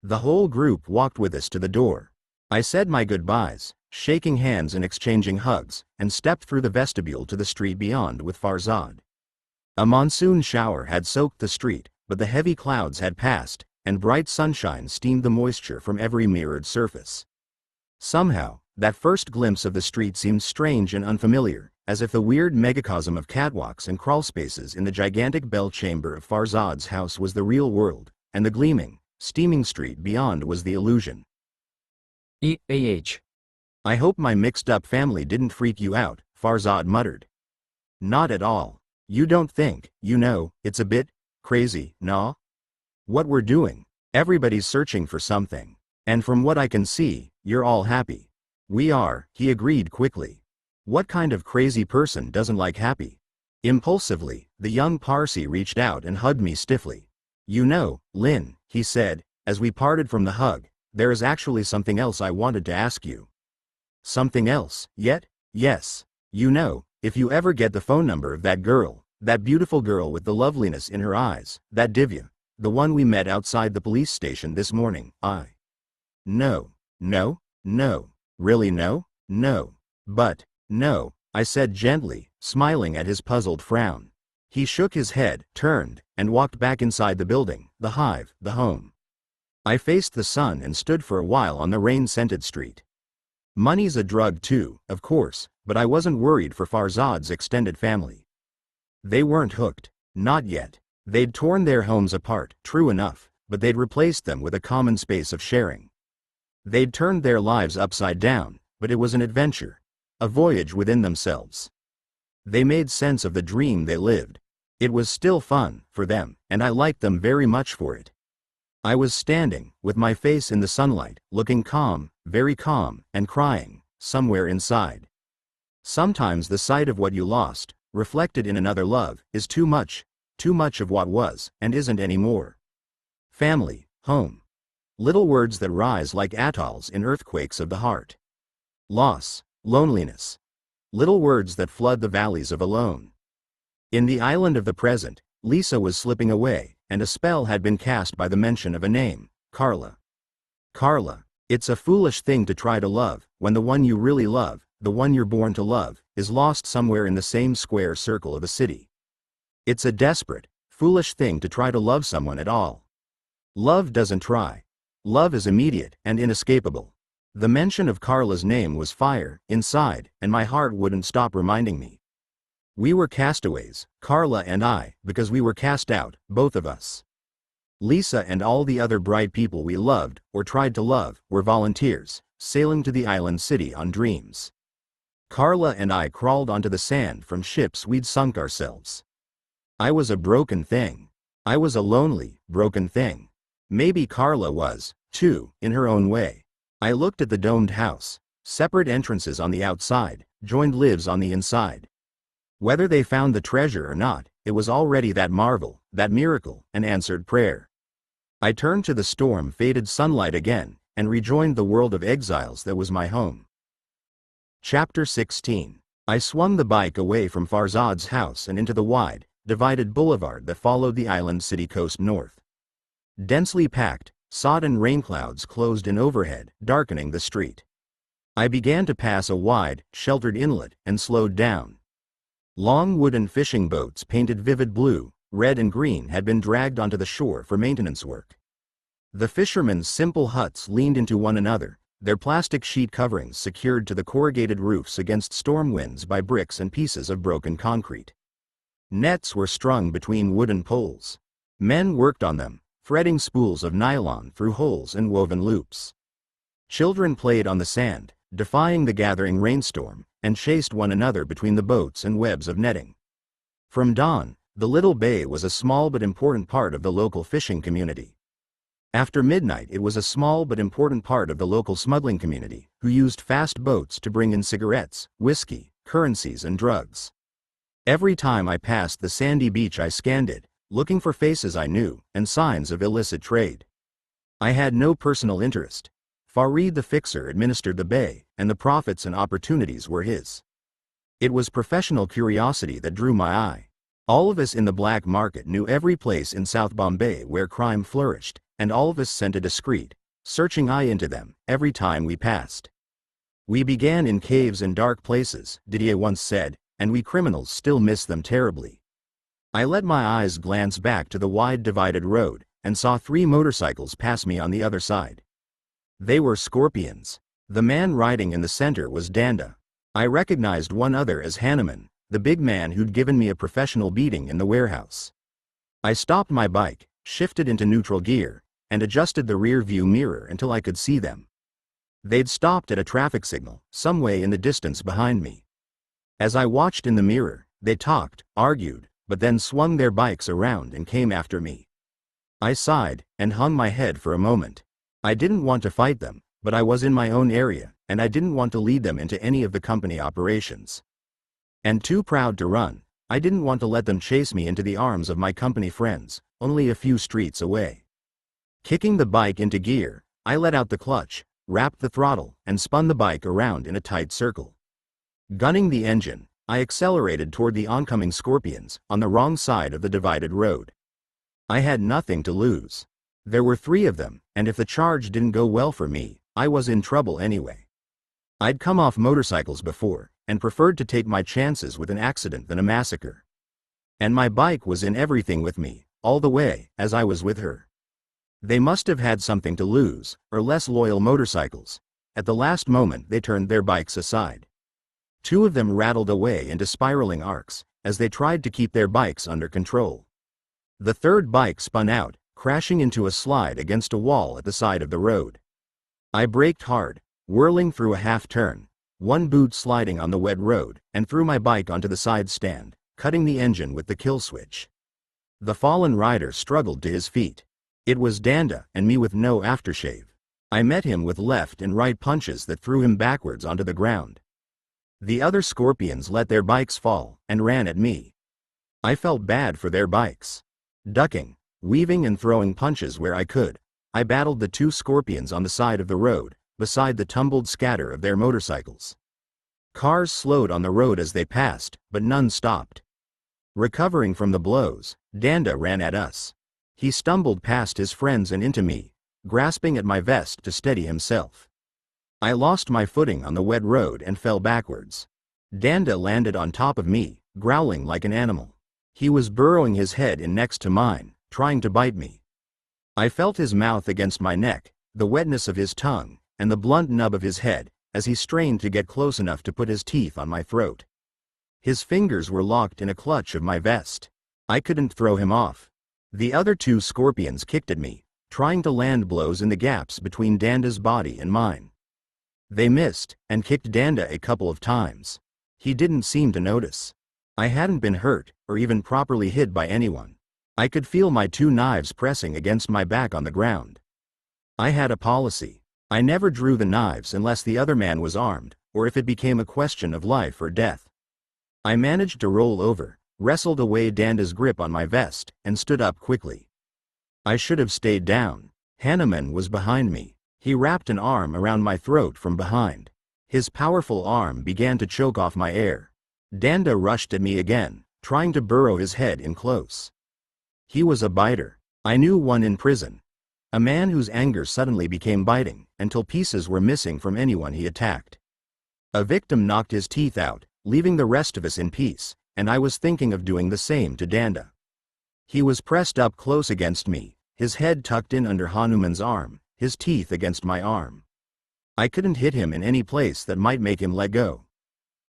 The whole group walked with us to the door. I said my goodbyes, shaking hands and exchanging hugs, and stepped through the vestibule to the street beyond with Farzad. A monsoon shower had soaked the street, but the heavy clouds had passed, and bright sunshine steamed the moisture from every mirrored surface. Somehow, that first glimpse of the street seemed strange and unfamiliar, as if the weird megacosm of catwalks and crawlspaces in the gigantic bell chamber of Farzad's house was the real world, and the gleaming, steaming street beyond was the illusion. I hope my mixed-up family didn't freak you out, Farzad muttered. Not at all. You don't think, it's a bit crazy, nah? What we're doing, everybody's searching for something. And from what I can see, you're all happy. We are, he agreed quickly. What kind of crazy person doesn't like happy? Impulsively, the young Parsi reached out and hugged me stiffly. Lynn, he said, as we parted from the hug, there is actually something else I wanted to ask you. Something else, yet? Yes. If you ever get the phone number of that girl, that beautiful girl with the loveliness in her eyes, that Divya, the one we met outside the police station this morning, No. Really no? No. But, no, I said gently, smiling at his puzzled frown. He shook his head, turned, and walked back inside the building, the hive, the home. I faced the sun and stood for a while on the rain-scented street. Money's a drug too, of course, but I wasn't worried for Farzad's extended family. They weren't hooked. Not yet. They'd torn their homes apart, true enough, but they'd replaced them with a common space of sharing. They'd turned their lives upside down, but it was an adventure. a voyage within themselves. They made sense of the dream they lived. It was still fun for them, and I liked them very much for it. I was standing, with my face in the sunlight, looking calm, very calm, and crying, somewhere inside. Sometimes the sight of what you lost, reflected in another love, is too much of what was, and isn't anymore. Family, home. Little words that rise like atolls in earthquakes of the heart. Loss, loneliness. Little words that flood the valleys of alone. In the island of the present, Lisa was slipping away, and a spell had been cast by the mention of a name, Carla. Carla. It's a foolish thing to try to love, when the one you really love, the one you're born to love, is lost somewhere in the same square circle of a city. It's a desperate, foolish thing to try to love someone at all. Love doesn't try. Love is immediate and inescapable. The mention of Carla's name was fire inside, and my heart wouldn't stop reminding me. We were castaways, Carla and I, because we were cast out, both of us. Lisa and all the other bright people we loved, or tried to love, were volunteers, sailing to the island city on dreams. Carla and I crawled onto the sand from ships we'd sunk ourselves. I was a broken thing. I was a lonely, broken thing. Maybe Carla was, too, in her own way. I looked at the domed house. Separate entrances on the outside, joined lives on the inside. Whether they found the treasure or not, it was already that marvel, that miracle, an answered prayer. I turned to the storm-faded sunlight again, and rejoined the world of exiles that was my home. Chapter 16. I swung the bike away from Farzad's house and into the wide, divided boulevard that followed the island city coast north. Densely packed, sodden rain clouds closed in overhead, darkening the street. I began to pass a wide, sheltered inlet and slowed down. Long wooden fishing boats painted vivid blue, red and green had been dragged onto the shore for maintenance work. The fishermen's simple huts leaned into one another, their plastic sheet coverings secured to the corrugated roofs against storm winds by bricks and pieces of broken concrete. Nets were strung between wooden poles. Men worked on them, threading spools of nylon through holes and woven loops. Children played on the sand, defying the gathering rainstorm, and chased one another between the boats and webs of netting. From dawn, the little bay was a small but important part of the local fishing community. After midnight it was a small but important part of the local smuggling community, who used fast boats to bring in cigarettes, whiskey, currencies and drugs. Every time I passed the sandy beach I scanned it, looking for faces I knew, and signs of illicit trade. I had no personal interest. Farid the fixer administered the bay, and the profits and opportunities were his. It was professional curiosity that drew my eye. All of us in the black market knew every place in South Bombay where crime flourished, and all of us sent a discreet, searching eye into them, every time we passed. We began in caves and dark places, Didier once said, and we criminals still miss them terribly. I let my eyes glance back to the wide divided road, and saw 3 motorcycles pass me on the other side. They were scorpions. The man riding in the center was Danda. I recognized one other as Hanuman, the big man who'd given me a professional beating in the warehouse. I stopped my bike, shifted into neutral gear, and adjusted the rear view mirror until I could see them. They'd stopped at a traffic signal, some way in the distance behind me. As I watched in the mirror, they talked, argued, but then swung their bikes around and came after me. I sighed, and hung my head for a moment. I didn't want to fight them, but I was in my own area, and I didn't want to lead them into any of the company operations. And too proud to run, I didn't want to let them chase me into the arms of my company friends, only a few streets away. Kicking the bike into gear, I let out the clutch, wrapped the throttle, and spun the bike around in a tight circle. Gunning the engine, I accelerated toward the oncoming scorpions, on the wrong side of the divided road. I had nothing to lose. There were 3 of them, and if the charge didn't go well for me, I was in trouble anyway. I'd come off motorcycles before, and preferred to take my chances with an accident than a massacre. And my bike was in everything with me, all the way, as I was with her. They must have had something to lose, or less loyal motorcycles. At the last moment they turned their bikes aside. 2 of them rattled away into spiraling arcs, as they tried to keep their bikes under control. The 3rd bike spun out, crashing into a slide against a wall at the side of the road. I braked hard, whirling through a half-turn, one boot sliding on the wet road, and threw my bike onto the side stand, cutting the engine with the kill switch. The fallen rider struggled to his feet. It was Danda and me with no aftershave. I met him with left and right punches that threw him backwards onto the ground. The other scorpions let their bikes fall and ran at me. I felt bad for their bikes. Ducking, weaving and throwing punches where I could, I battled the two scorpions on the side of the road, beside the tumbled scatter of their motorcycles. Cars slowed on the road as they passed, but none stopped. Recovering from the blows, Danda ran at us. He stumbled past his friends and into me, grasping at my vest to steady himself. I lost my footing on the wet road and fell backwards. Danda landed on top of me, growling like an animal. He was burrowing his head in next to mine, trying to bite me. I felt his mouth against my neck, the wetness of his tongue, and the blunt nub of his head, as he strained to get close enough to put his teeth on my throat. His fingers were locked in a clutch of my vest. I couldn't throw him off. The other two scorpions kicked at me, trying to land blows in the gaps between Danda's body and mine. They missed, and kicked Danda a couple of times. He didn't seem to notice. I hadn't been hurt, or even properly hit by anyone. I could feel my two knives pressing against my back on the ground. I had a policy. I never drew the knives unless the other man was armed, or if it became a question of life or death. I managed to roll over, wrestled away Danda's grip on my vest, and stood up quickly. I should have stayed down. Hanuman was behind me. He wrapped an arm around my throat from behind. His powerful arm began to choke off my air. Danda rushed at me again, trying to burrow his head in close. He was a biter. I knew one in prison. A man whose anger suddenly became biting, until pieces were missing from anyone he attacked. A victim knocked his teeth out, leaving the rest of us in peace, and I was thinking of doing the same to Danda. He was pressed up close against me, his head tucked in under Hanuman's arm, his teeth against my arm. I couldn't hit him in any place that might make him let go.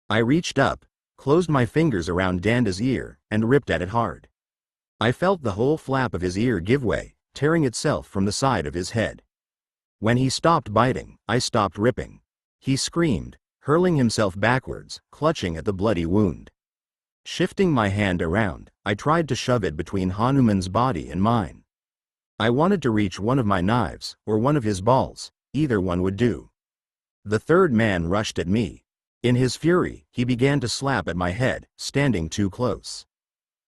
I reached up, closed my fingers around Danda's ear, and ripped at it hard. I felt the whole flap of his ear give way, tearing itself from the side of his head. When he stopped biting, I stopped ripping. He screamed, hurling himself backwards, clutching at the bloody wound. Shifting my hand around, I tried to shove it between Hanuman's body and mine. I wanted to reach one of my knives, or one of his balls, either one would do. The third man rushed at me. In his fury, he began to slap at my head, standing too close.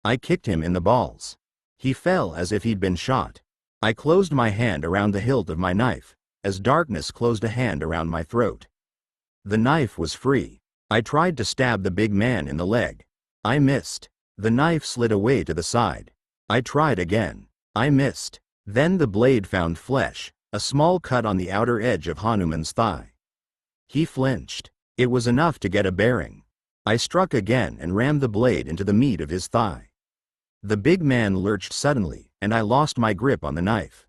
I kicked him in the balls. He fell as if he'd been shot. I closed my hand around the hilt of my knife, as darkness closed a hand around my throat. The knife was free. I tried to stab the big man in the leg. I missed. The knife slid away to the side. I tried again. I missed. Then the blade found flesh, a small cut on the outer edge of Hanuman's thigh. He flinched. It was enough to get a bearing. I struck again and rammed the blade into the meat of his thigh. The big man lurched suddenly, and I lost my grip on the knife.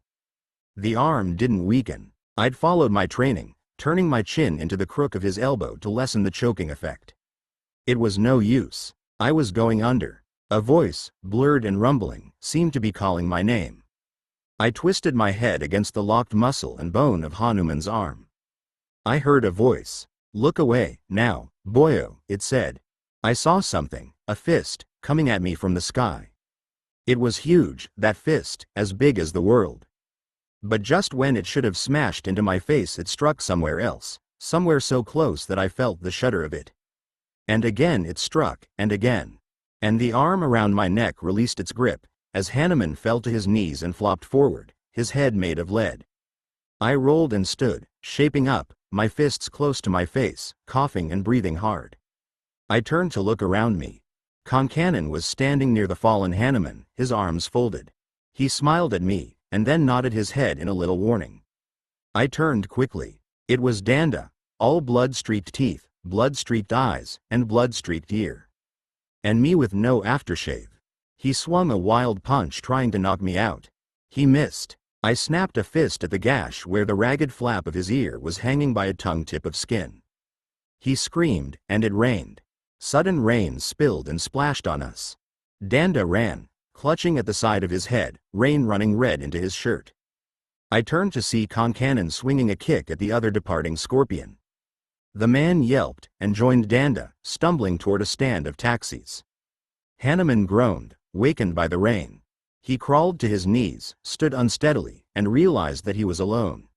The arm didn't weaken. I'd followed my training, turning my chin into the crook of his elbow to lessen the choking effect. It was no use. I was going under. A voice, blurred and rumbling, seemed to be calling my name. I twisted my head against the locked muscle and bone of Hanuman's arm. I heard a voice. "Look away, now, boyo," it said. I saw something, a fist, coming at me from the sky. It was huge, that fist, as big as the world. But just when it should have smashed into my face, it struck somewhere else, somewhere so close that I felt the shudder of it. And again it struck, and again. And the arm around my neck released its grip, as Hanuman fell to his knees and flopped forward, his head made of lead. I rolled and stood, shaping up, my fists close to my face, coughing and breathing hard. I turned to look around me. Concannon was standing near the fallen Hanuman, his arms folded. He smiled at me, and then nodded his head in a little warning. I turned quickly. It was Danda, all blood-streaked teeth, blood-streaked eyes, and blood-streaked ear. And me with no aftershave. He swung a wild punch trying to knock me out. He missed. I snapped a fist at the gash where the ragged flap of his ear was hanging by a tongue tip of skin. He screamed, and it rained. Sudden rain spilled and splashed on us. Danda ran, clutching at the side of his head, rain running red into his shirt. I turned to see Concannon swinging a kick at the other departing scorpion. The man yelped and joined Danda, stumbling toward a stand of taxis. Hanuman groaned, wakened by the rain. He crawled to his knees, stood unsteadily, and realized that he was alone.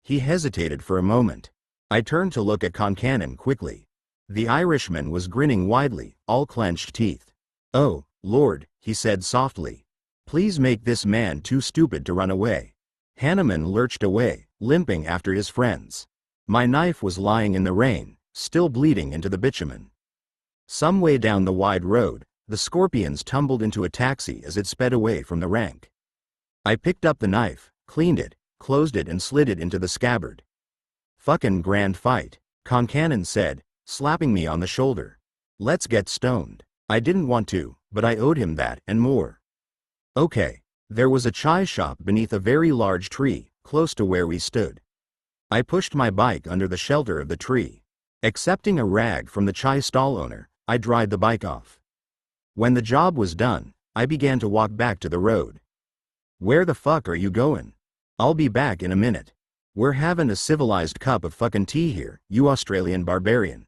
He hesitated for a moment. I turned to look at Concannon quickly. The Irishman was grinning widely, all clenched teeth. "Oh, Lord," he said softly. "Please make this man too stupid to run away." Hanuman lurched away, limping after his friends. My knife was lying in the rain, still bleeding into the bitumen. Some way down the wide road, the Scorpions tumbled into a taxi as it sped away from the rank. I picked up the knife, cleaned it, closed it and slid it into the scabbard. "Fucking grand fight," Concannon said, slapping me on the shoulder. "Let's get stoned." I didn't want to, but I owed him that and more. Okay. There was a chai shop beneath a very large tree, close to where we stood. I pushed my bike under the shelter of the tree. Accepting a rag from the chai stall owner, I dried the bike off. When the job was done, I began to walk back to the road. "Where the fuck are you going?" "I'll be back in a minute. We're having a civilized cup of fucking tea here, you Australian barbarian."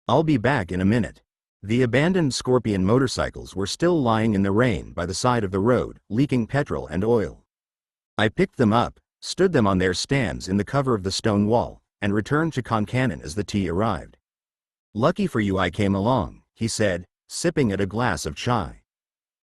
"I'll be back in a minute." The abandoned Scorpion motorcycles were still lying in the rain by the side of the road, leaking petrol and oil. I picked them up, stood them on their stands in the cover of the stone wall, and returned to Concannon as the tea arrived. "Lucky for you I came along," he said, sipping at a glass of chai.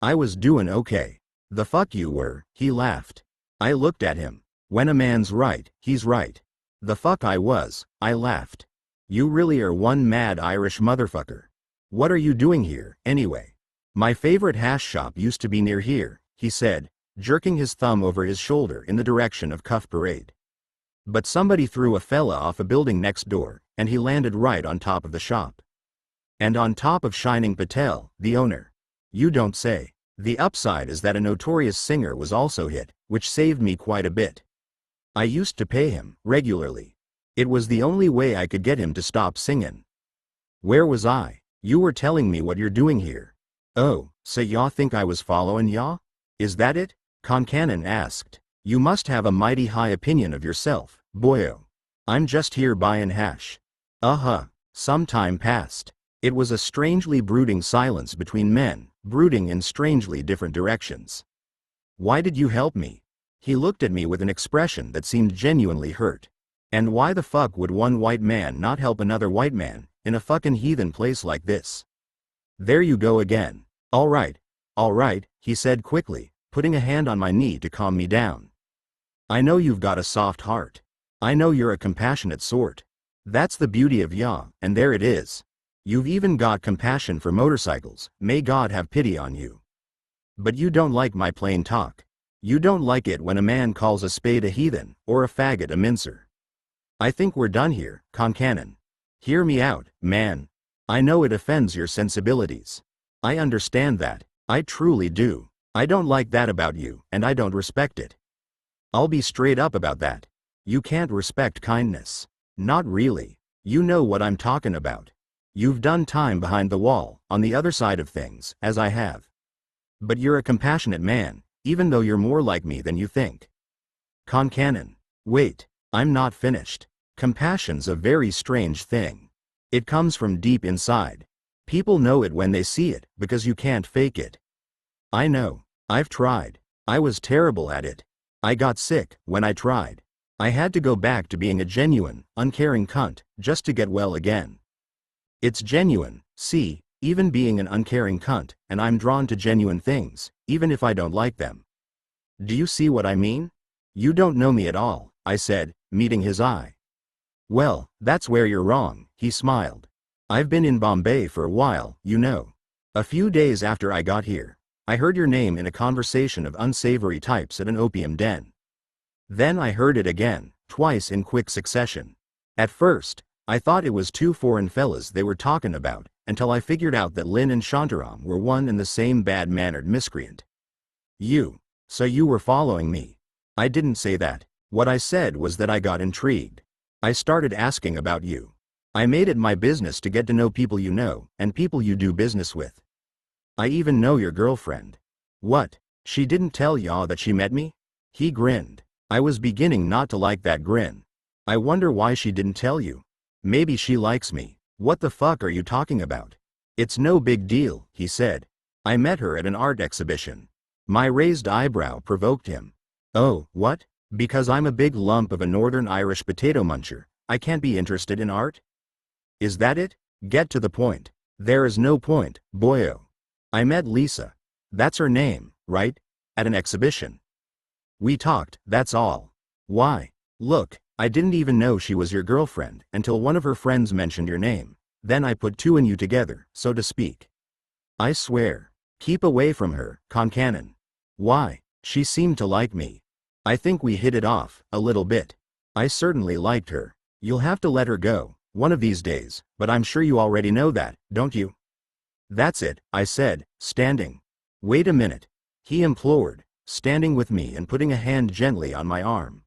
"I was doing okay." "The fuck you were," he laughed. I looked at him. When a man's right, he's right. "The fuck I was," I laughed. "You really are one mad Irish motherfucker. What are you doing here, anyway?" "My favorite hash shop used to be near here," he said, jerking his thumb over his shoulder in the direction of Cuff Parade. "But somebody threw a fella off a building next door, and he landed right on top of the shop. And on top of Shining Patel, the owner." "You don't say." "The upside is that a notorious singer was also hit, which saved me quite a bit. I used to pay him, regularly. It was the only way I could get him to stop singin'." "Where was I?" "You were telling me what you're doing here." "Oh, so y'all think I was following y'all? Is that it?" Concannon asked. "You must have a mighty high opinion of yourself, boyo." "I'm just here buying hash." Some time passed. It was a strangely brooding silence between men, brooding in strangely different directions. "Why did you help me?" He looked at me with an expression that seemed genuinely hurt. "And why the fuck would one white man not help another white man, in a fucking heathen place like this?" "There you go again." All right, he said quickly, putting a hand on my knee to calm me down. "I know you've got a soft heart. I know you're a compassionate sort. That's the beauty of ya, and there it is. You've even got compassion for motorcycles, may God have pity on you. But you don't like my plain talk. You don't like it when a man calls a spade a heathen, or a faggot a mincer. I think we're done here, Concannon. Hear me out, man. I know it offends your sensibilities. I understand that, I truly do. I don't like that about you, and I don't respect it. I'll be straight up about that. You can't respect kindness. Not really. You know what I'm talking about. You've done time behind the wall, on the other side of things, as I have. But you're a compassionate man, even though you're more like me than you think." Concannon. Wait, I'm not finished. Compassion's a very strange thing. It comes from deep inside. People know it when they see it, because you can't fake it. I know. I've tried. I was terrible at it. I got sick when I tried. I had to go back to being a genuine, uncaring cunt, just to get well again. It's genuine, see, even being an uncaring cunt, and I'm drawn to genuine things, even if I don't like them. Do you see what I mean? You don't know me at all, I said, meeting his eye. Well, that's where you're wrong, he smiled. I've been in Bombay for a while, you know. A few days after I got here, I heard your name in a conversation of unsavory types at an opium den. Then I heard it again, twice in quick succession. At first, I thought it was two foreign fellas they were talking about, until I figured out that Lynn and Shantaram were one and the same bad-mannered miscreant. So you were following me. I didn't say that. What I said was that I got intrigued. I started asking about you. I made it my business to get to know people you know, and people you do business with. I even know your girlfriend. What? She didn't tell y'all that she met me? He grinned. I was beginning not to like that grin. I wonder why she didn't tell you. Maybe she likes me. What the fuck are you talking about? It's no big deal, he said. I met her at an art exhibition. My raised eyebrow provoked him. Oh, what? Because I'm a big lump of a Northern Irish potato muncher, I can't be interested in art? Is that it? Get to the point. There is no point, boyo. I met Lisa. That's her name, right? At an exhibition. We talked, that's all. Why? Look, I didn't even know she was your girlfriend until one of her friends mentioned your name. Then I put two and you together, so to speak. I swear. Keep away from her, Concannon. Why? She seemed to like me. I think we hit it off, a little bit. I certainly liked her. You'll have to let her go, one of these days, but I'm sure you already know that, don't you? That's it, I said, standing. Wait a minute. He implored, standing with me and putting a hand gently on my arm.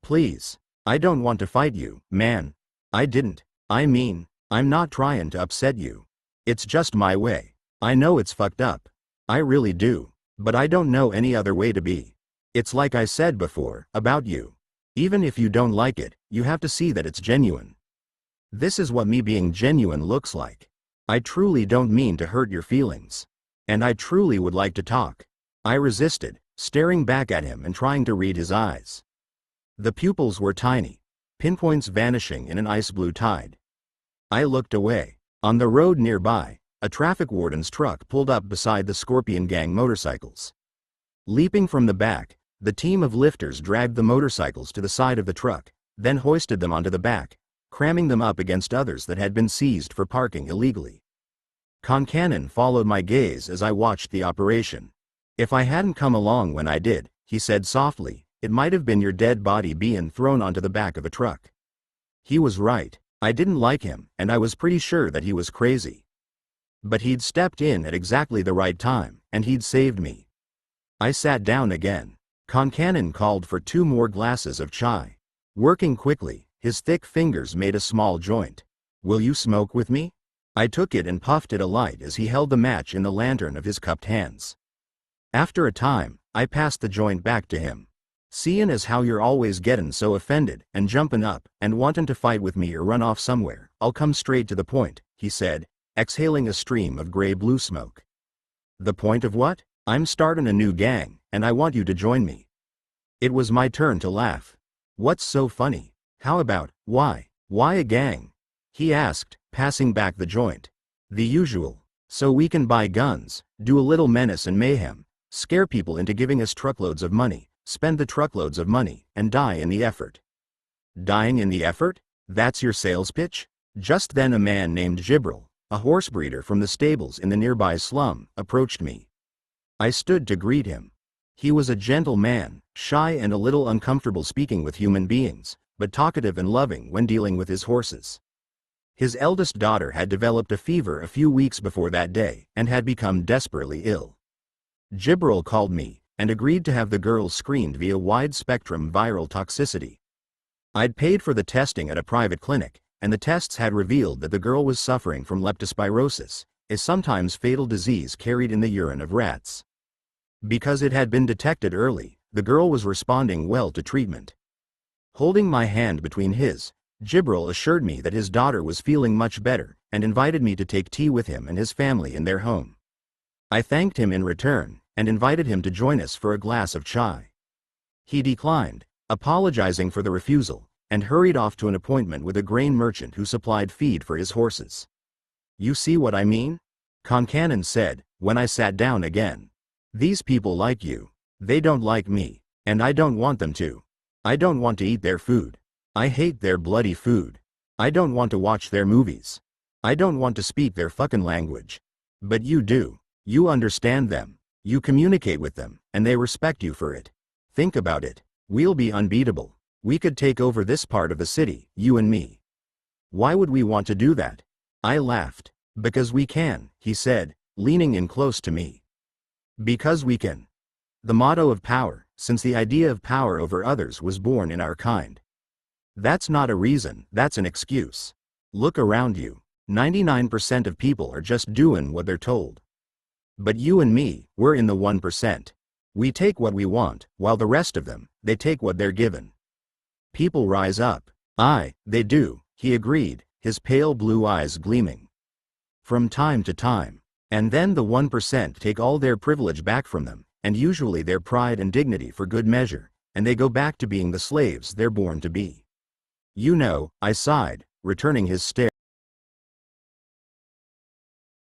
Please. I don't want to fight you, man. I didn't. I mean, I'm not trying to upset you. It's just my way. I know it's fucked up. I really do. But I don't know any other way to be. It's like I said before, about you. Even if you don't like it, you have to see that it's genuine. This is what me being genuine looks like. I truly don't mean to hurt your feelings. And I truly would like to talk. I resisted, staring back at him and trying to read his eyes. The pupils were tiny, pinpoints vanishing in an ice blue tide. I looked away. On the road nearby, a traffic warden's truck pulled up beside the Scorpion Gang motorcycles. Leaping from the back, the team of lifters dragged the motorcycles to the side of the truck, then hoisted them onto the back, cramming them up against others that had been seized for parking illegally. Concannon followed my gaze as I watched the operation. If I hadn't come along when I did, he said softly, it might have been your dead body being thrown onto the back of a truck. He was right. I didn't like him, and I was pretty sure that he was crazy. But he'd stepped in at exactly the right time, and he'd saved me. I sat down again. Concannon called for 2 more glasses of chai. Working quickly, his thick fingers made a small joint. Will you smoke with me? I took it and puffed it alight as he held the match in the lantern of his cupped hands. After a time, I passed the joint back to him. Seein' as how you're always gettin' so offended and jumpin' up and wantin' to fight with me or run off somewhere, I'll come straight to the point, he said, exhaling a stream of gray-blue smoke. The point of what? I'm startin' a new gang, and I want you to join me. It was my turn to laugh. What's so funny? How about, why a gang? He asked, passing back the joint. The usual. So we can buy guns, do a little menace and mayhem, scare people into giving us truckloads of money, spend the truckloads of money, and die in the effort. Dying in the effort? That's your sales pitch? Just then a man named Jibril, a horse breeder from the stables in the nearby slum, approached me. I stood to greet him. He was a gentle man, shy and a little uncomfortable speaking with human beings, but talkative and loving when dealing with his horses. His eldest daughter had developed a fever a few weeks before that day and had become desperately ill. Jibril called me and agreed to have the girl screened via wide-spectrum viral toxicity. I'd paid for the testing at a private clinic, and the tests had revealed that the girl was suffering from leptospirosis, a sometimes fatal disease carried in the urine of rats. Because it had been detected early, the girl was responding well to treatment. Holding my hand between his, Jibril assured me that his daughter was feeling much better and invited me to take tea with him and his family in their home. I thanked him in return and invited him to join us for a glass of chai. He declined, apologizing for the refusal, and hurried off to an appointment with a grain merchant who supplied feed for his horses. You see what I mean? Concannon said, when I sat down again. These people like you. They don't like me, and I don't want them to. I don't want to eat their food. I hate their bloody food. I don't want to watch their movies. I don't want to speak their fucking language. But you do. You understand them. You communicate with them, and they respect you for it. Think about it. We'll be unbeatable. We could take over this part of the city, you and me. Why would we want to do that? I laughed. Because we can, he said, leaning in close to me. Because we can. The motto of power, since the idea of power over others was born in our kind. That's not a reason, that's an excuse. Look around you. 99% of people are just doing what they're told. But you and me, we're in the 1%. We take what we want, while the rest of them, they take what they're given. People rise up. Aye, they do, he agreed, his pale blue eyes gleaming. From time to time. And then the 1% take all their privilege back from them, and usually their pride and dignity for good measure, and they go back to being the slaves they're born to be. You know, I sighed, returning his stare.